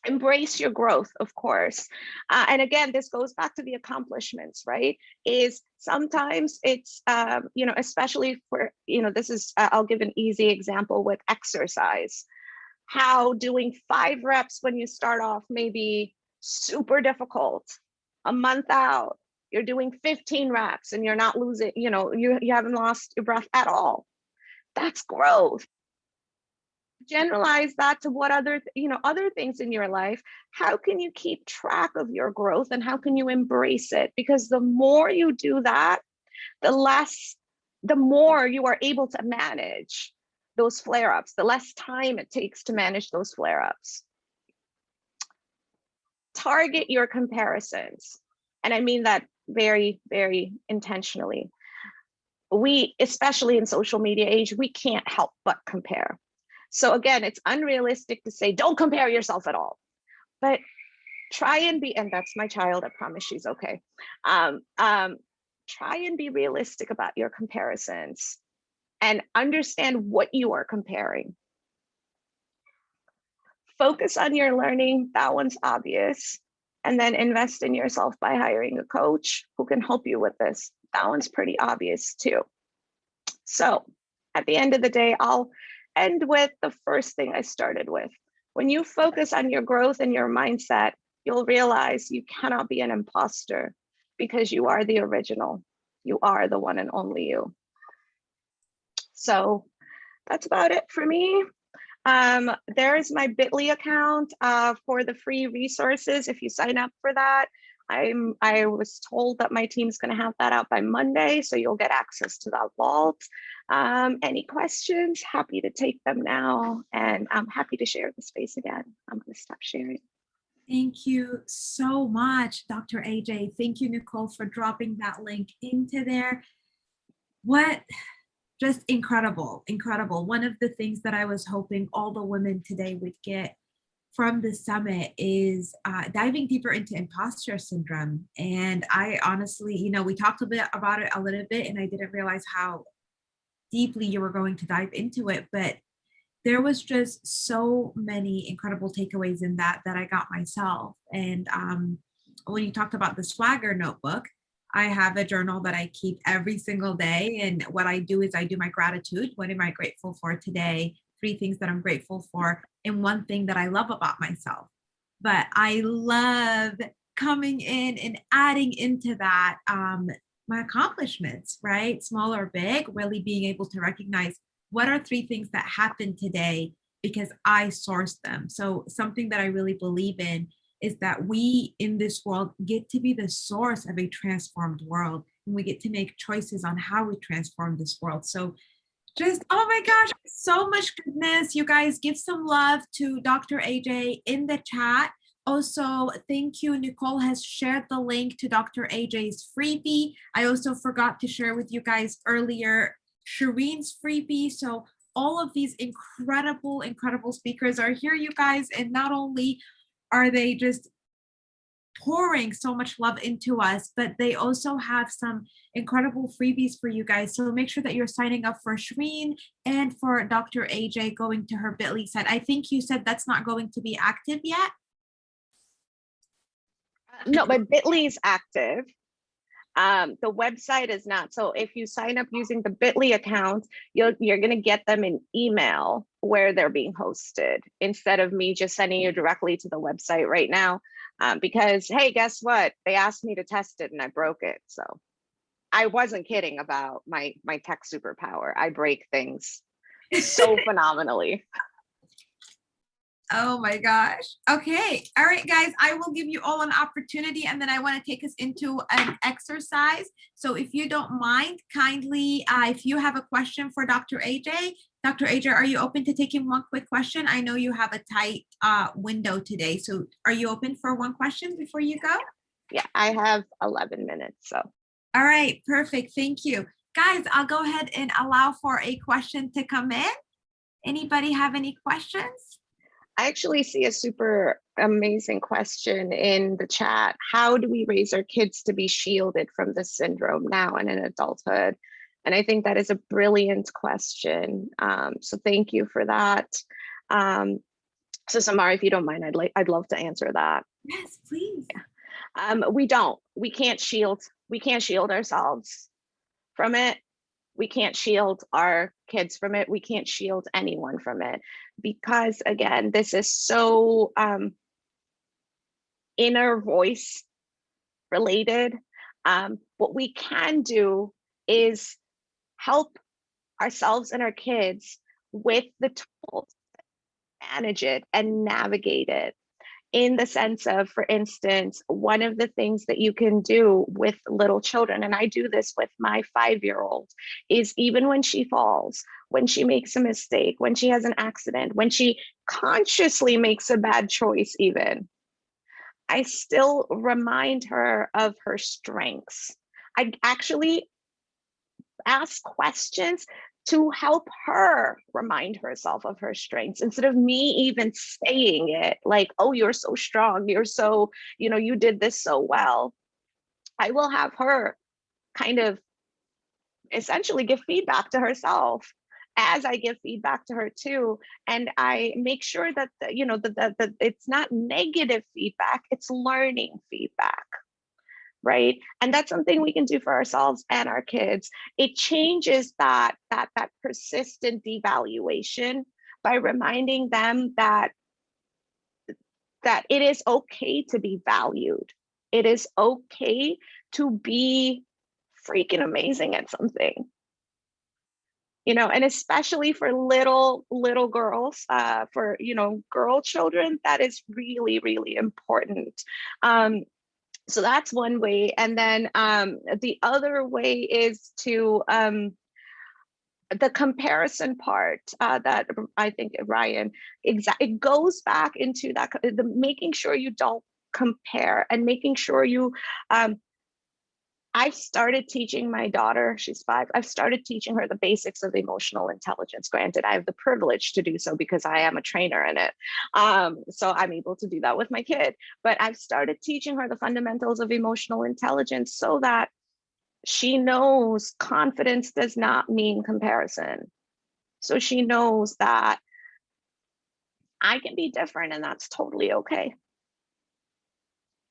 Embrace your growth, of course. And again, this goes back to the accomplishments, right? Is sometimes it's, especially for, this is, I'll give an easy example with exercise. How doing 5 reps when you start off may be super difficult. A month out, you're doing 15 reps and you're not losing, you haven't lost your breath at all. That's growth. Generalize that to what other things in your life. How can you keep track of your growth and how can you embrace it? Because the more you do that, the more you are able to manage those flare-ups, the less time it takes to manage those flare-ups. Target your comparisons. And I mean that very, very intentionally. We, especially in social media age, we can't help but compare. So again, it's unrealistic to say, don't compare yourself at all, but try and be, and that's my child, I promise she's okay. Try and be realistic about your comparisons and understand what you are comparing. Focus on your learning, that one's obvious. And then invest in yourself by hiring a coach who can help you with this. That one's pretty obvious too. So at the end of the day, I'll end with the first thing I started with. When you focus on your growth and your mindset, you'll realize you cannot be an imposter because you are the original. You are the one and only you. So that's about it for me. There is my Bitly account for the free resources. If you sign up for that, I was told that my team's going to have that out by Monday, so you'll get access to that vault. Any questions? Happy to take them now, and I'm happy to share the space again. I'm going to stop sharing. Thank you so much, Dr. AJ. Thank you, Nicole, for dropping that link into there. What just incredible, incredible. One of the things that I was hoping all the women today would get from the summit is diving deeper into imposter syndrome. And I honestly, we talked a bit about it a little bit, and I didn't realize how deeply you were going to dive into it, but there was just so many incredible takeaways in that I got myself. And when you talked about the swagger notebook, I have a journal that I keep every single day. And what I do is I do my gratitude. What am I grateful for today? 3 things that I'm grateful for, and 1 thing that I love about myself. But I love coming in and adding into that my accomplishments, right? Small or big, really being able to recognize what are 3 things that happened today because I sourced them. So something that I really believe in is that we in this world get to be the source of a transformed world, and we get to make choices on how we transform this world. So just, oh my gosh, so much goodness. You guys give some love to Dr. AJ in the chat. Also, thank you. Nicole has shared the link to Dr. AJ's freebie. I also forgot to share with you guys earlier Shirin's freebie. So all of these incredible, incredible speakers are here, you guys. And not only are they just pouring so much love into us, but they also have some incredible freebies for you guys. So make sure that you're signing up for Shirin and for Dr. AJ, going to her Bitly site. I think you said that's not going to be active yet. No, but Bitly is active. The website is not. So if you sign up using the Bitly account, you're going to get them in email where they're being hosted, instead of me just sending you directly to the website right now. Because, hey, guess what? They asked me to test it and I broke it. So I wasn't kidding about my tech superpower. I break things so phenomenally. Oh my gosh. Okay. All right, guys, I will give you all an opportunity, and then I want to take us into an exercise. So if you don't mind, kindly, if you have a question for Dr. AJ, Dr. AJ, are you open to taking 1 quick question? I know you have a tight window today. So are you open for 1 question before you go? Yeah, I have 11 minutes. So. All right, perfect. Thank you. Guys, I'll go ahead and allow for a question to come in. Anybody have any questions? I actually see a super amazing question in the chat. How do we raise our kids to be shielded from this syndrome now and in adulthood? And I think that is a brilliant question. So thank you for that. So Samara, if you don't mind, I'd love to answer that. Yes, please. We can't shield ourselves from it. We can't shield our kids from it. We can't shield anyone from it, because again, this is so inner voice related. What we can do is help ourselves and our kids with the tools to manage it and navigate it. In the sense of, for instance, one of the things that you can do with little children, and I do this with my 5-year-old, is even when she falls, when she makes a mistake, when she has an accident, when she consciously makes a bad choice even, I still remind her of her strengths. I actually ask questions to help her remind herself of her strengths, instead of me even saying it, like, oh, you're so strong, you're so, you did this so well. I will have her kind of essentially give feedback to herself as I give feedback to her too. And I make sure that, that it's not negative feedback, it's learning feedback. Right. And that's something we can do for ourselves and our kids. It changes that persistent devaluation by reminding them that it is okay to be valued. It is okay to be freaking amazing at something. And especially for little girls, for girl children, that is really, really important. So that's one way. And then the other way is to the comparison part that I think Ryan, it goes back into that, the making sure you don't compare and making sure you, I started teaching my daughter, she's 5, I've started teaching her the basics of emotional intelligence. Granted, I have the privilege to do so because I am a trainer in it. So I'm able to do that with my kid, but I've started teaching her the fundamentals of emotional intelligence so that she knows confidence does not mean comparison. So she knows that I can be different and that's totally okay.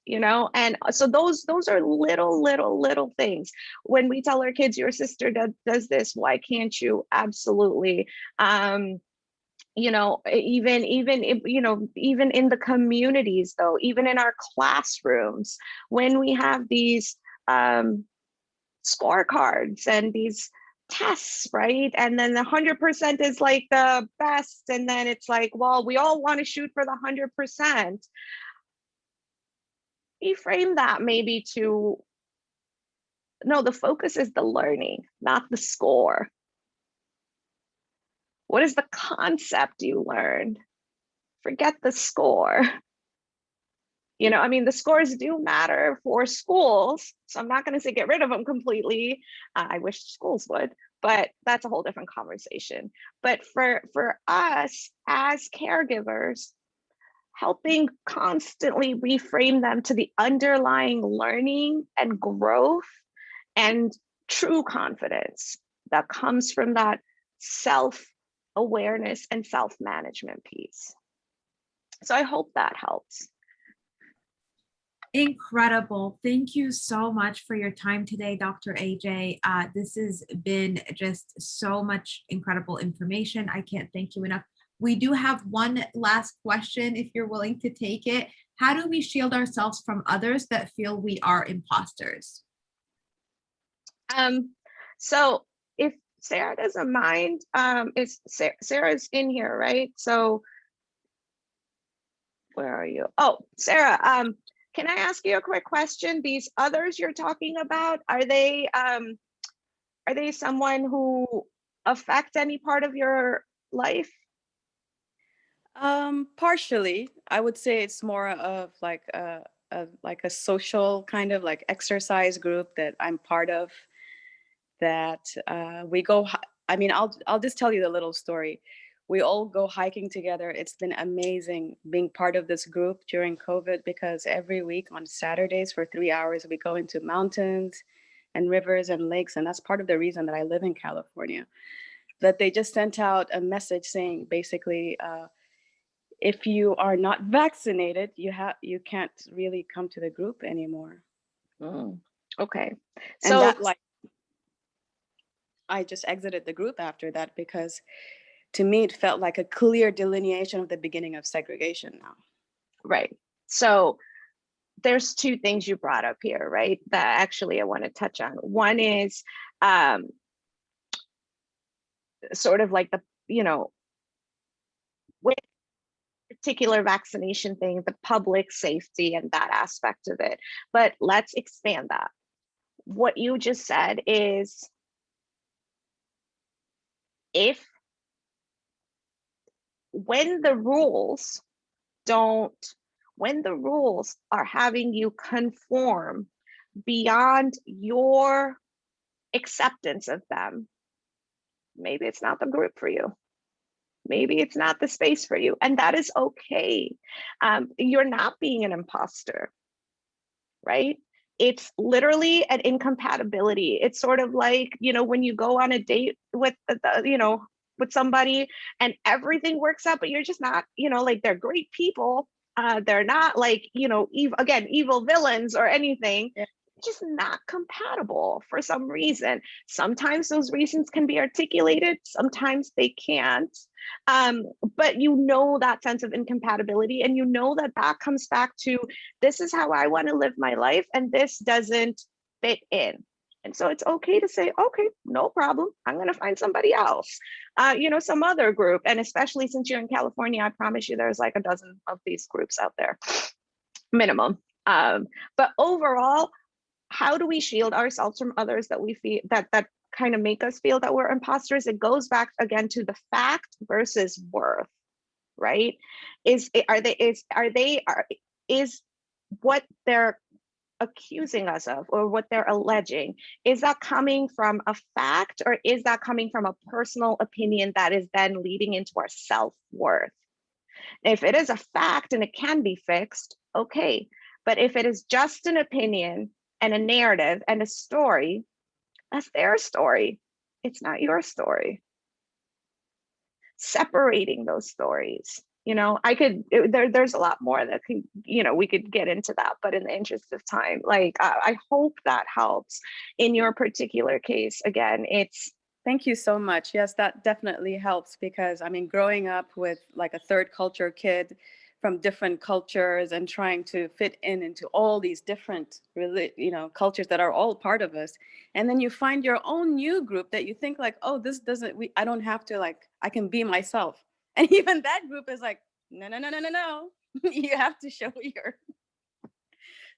And so those are little things. When we tell our kids, your sister does this, why can't you? Absolutely. Even in the communities though, even in our classrooms, when we have these scorecards and these tests, right? And then the 100% is like the best. And then it's like, well, we all want to shoot for the 100%. Reframe that maybe to, no, the focus is the learning, not the score. What is the concept you learned? Forget the score. The scores do matter for schools, so I'm not going to say get rid of them completely. I wish schools would, but that's a whole different conversation. But for us as caregivers, helping constantly reframe them to the underlying learning and growth and true confidence that comes from that self-awareness and self-management piece. So I hope that helps. Incredible. Thank you so much for your time today, Dr. AJ. This has been just so much incredible information. I can't thank you enough. We do have one last question, if you're willing to take it. How do we shield ourselves from others that feel we are imposters? So if Sarah doesn't mind, Sarah's in here, right? So where are you? Oh, Sarah, can I ask you a quick question? These others you're talking about, are they someone who affect any part of your life? Partially, I would say it's more of like a social kind of like exercise group that I'm part of, that we go, I mean, I'll just tell you the little story. We all go hiking together. It's been amazing being part of this group during COVID, because every week on Saturdays for 3 hours, we go into mountains and rivers and lakes. And that's part of the reason that I live in California. That they just sent out a message saying, basically, if you are not vaccinated, you can't really come to the group anymore. Okay. And So that, like, I just exited the group after that, because to me, it felt like a clear delineation of the beginning of segregation now. right. So there's two things you brought up here, right? That actually I want to touch on. One is sort of like the, with particular vaccination thing, the public safety and that aspect of it. But let's expand that. What you just said is, when the rules are having you conform beyond your acceptance of them, maybe it's not the group for you. Maybe it's not the space for you. And that is okay. You're not being an imposter, right? It's literally an incompatibility. It's sort of like, when you go on a date with, with somebody and everything works out, but you're just not, like, they're great people. They're not like, evil villains or anything. Yeah. Just not compatible for some reason. Sometimes those reasons can be articulated, sometimes they can't. But that sense of incompatibility, and that comes back to, this is how I want to live my life, and this doesn't fit in. And so it's okay to say, okay, no problem, I'm going to find somebody else, some other group. And especially since you're in California, I promise you there's like a dozen of these groups out there, minimum. But overall, how do we shield ourselves from others that we feel that kind of make us feel that we're imposters? It goes back again to the fact versus worth, right? Is what they're accusing us of, or what they're alleging, is that coming from a fact, or is that coming from a personal opinion that is then leading into our self-worth? If it is a fact and it can be fixed, okay. But if it is just an opinion and a narrative and a story, that's their story. It's not your story. Separating those stories, there's a lot more that can, we could get into that, but in the interest of time, like, I hope that helps in your particular case. Again, Thank you so much. Yes, that definitely helps, because I mean, growing up with like a third culture kid from different cultures and trying to fit into all these different, cultures that are all part of us. And then you find your own new group that you think like, oh, I don't have to, like, I can be myself. And even that group is like, no, you have to show your.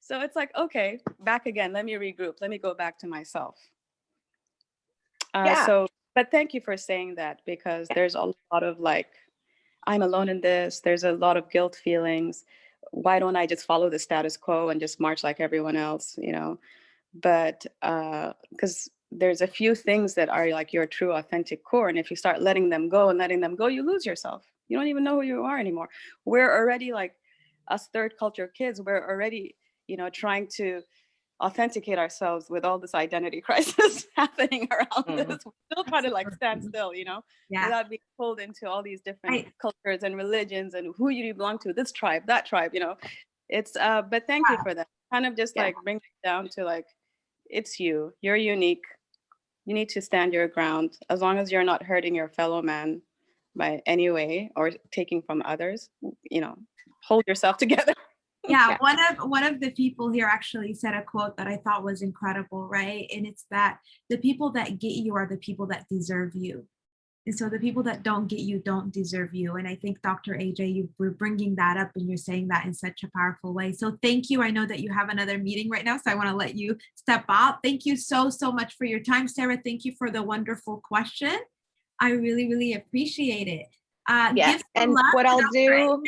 So it's like, okay, back again, let me regroup. Let me go back to myself. But thank you for saying that, because there's a lot of like, I'm alone in this. There's a lot of guilt feelings. Why don't I just follow the status quo and just march like everyone else, But because there's a few things that are like your true authentic core. And if you start letting them go, you lose yourself. You don't even know who you are anymore. We're already, like, us third culture kids, we're already, trying to authenticate ourselves with all this identity crisis happening around this. We're still trying to, like, stand still, without being pulled into all these different cultures and religions and who you belong to, this tribe, that tribe, It's but thank you for that. Kind of just like bring it down to, like, it's you're unique. You need to stand your ground, as long as you're not hurting your fellow man by any way or taking from others, hold yourself together. Yeah, one of the people here actually said a quote that I thought was incredible, right? And it's that the people that get you are the people that deserve you. And so the people that don't get you don't deserve you. And I think, Dr. AJ, you were bringing that up, and you're saying that in such a powerful way. So thank you. I know that you have another meeting right now, so I want to let you step out. Thank you so much for your time, Sarah. Thank you for the wonderful question. I really, really appreciate it. Yes, and what I'll do,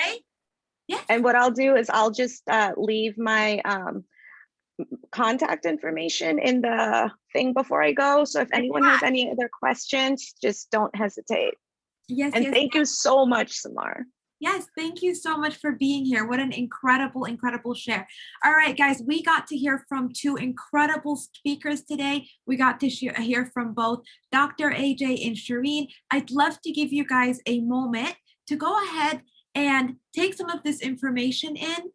and what I'll do is I'll just leave my contact information in the thing before I go. So if anyone has any other questions, just don't hesitate. Yes, And yes, thank you so much, Samar. yes, thank you so much for being here. What an incredible, incredible share. All right, guys, we got to hear from two incredible speakers today. We got to hear from both Dr. AJ and Shireen. I'd love to give you guys a moment to go ahead and take some of this information in.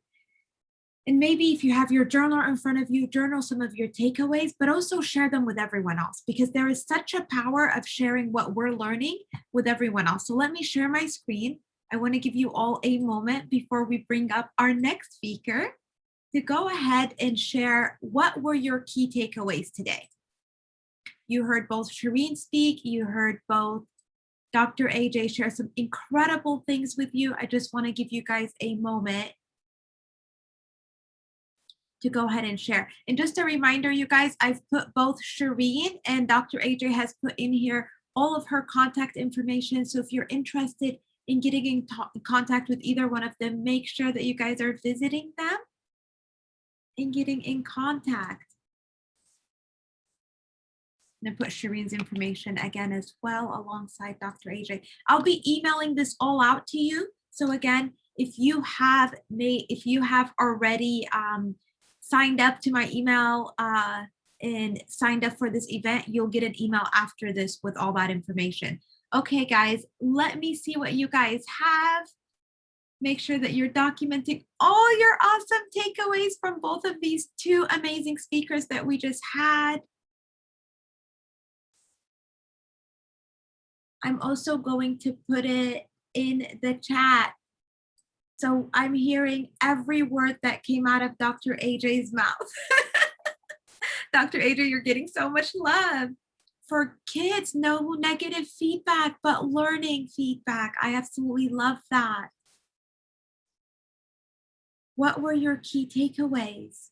And maybe if you have your journal in front of you, journal some of your takeaways, but also share them with everyone else, because there is such a power of sharing what we're learning with everyone else. So let me share my screen. I want to give you all a moment before we bring up our next speaker to go ahead and share what were your key takeaways today. You heard both Shireen speak, you heard both Dr. AJ share some incredible things with you. I just want to give you guys a moment to go ahead and share. And just a reminder, you guys, I've put both Shireen and Dr. AJ has put in here all of her contact information. So if you're interested in getting in contact with either one of them, make sure that you guys are visiting them and getting in contact. I'm gonna put Shireen's information again as well alongside Dr. AJ. I'll be emailing this all out to you. So again, if you have already signed up to my email and signed up for this event, you'll get an email after this with all that information. Okay, guys, let me see what you guys have. Make sure that you're documenting all your awesome takeaways from both of these two amazing speakers that we just had. I'm also going to put it in the chat. So I'm hearing every word that came out of Dr. AJ's mouth. Dr. AJ, you're getting so much love. For kids, no negative feedback, but learning feedback. I absolutely love that. What were your key takeaways?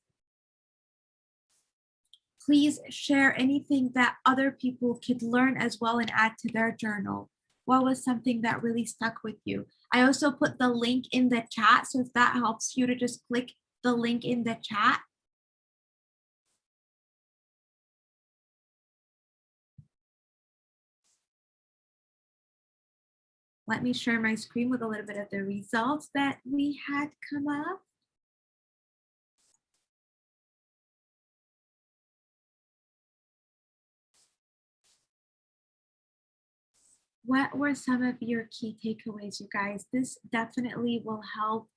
Please share anything that other people could learn as well and add to their journal. What was something that really stuck with you? I also put the link in the chat, so if that helps you to just click the link in the chat. Let me share my screen with a little bit of the results that we had come up. What were some of your key takeaways, you guys? This definitely will help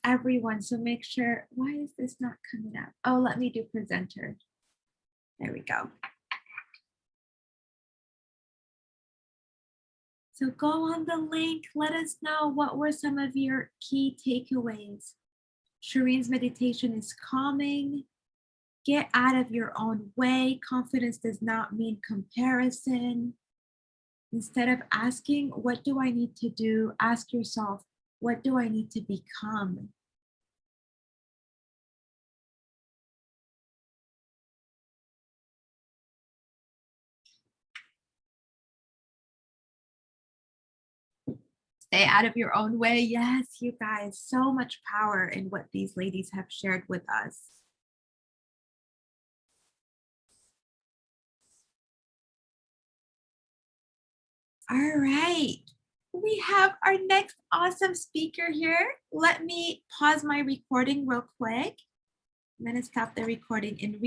everyone. So make sure, why is this not coming up? Oh, let me do presenter. There we go. So go on the link, let us know what were some of your key takeaways. Shireen's meditation is calming. Get out of your own way. Confidence does not mean comparison. Instead of asking, what do I need to do? Ask yourself, what do I need to become? Stay out of your own way. Yes, you guys, so much power in what these ladies have shared with us. All right, we have our next awesome speaker here. Let me pause my recording real quick. I'm gonna stop the recording and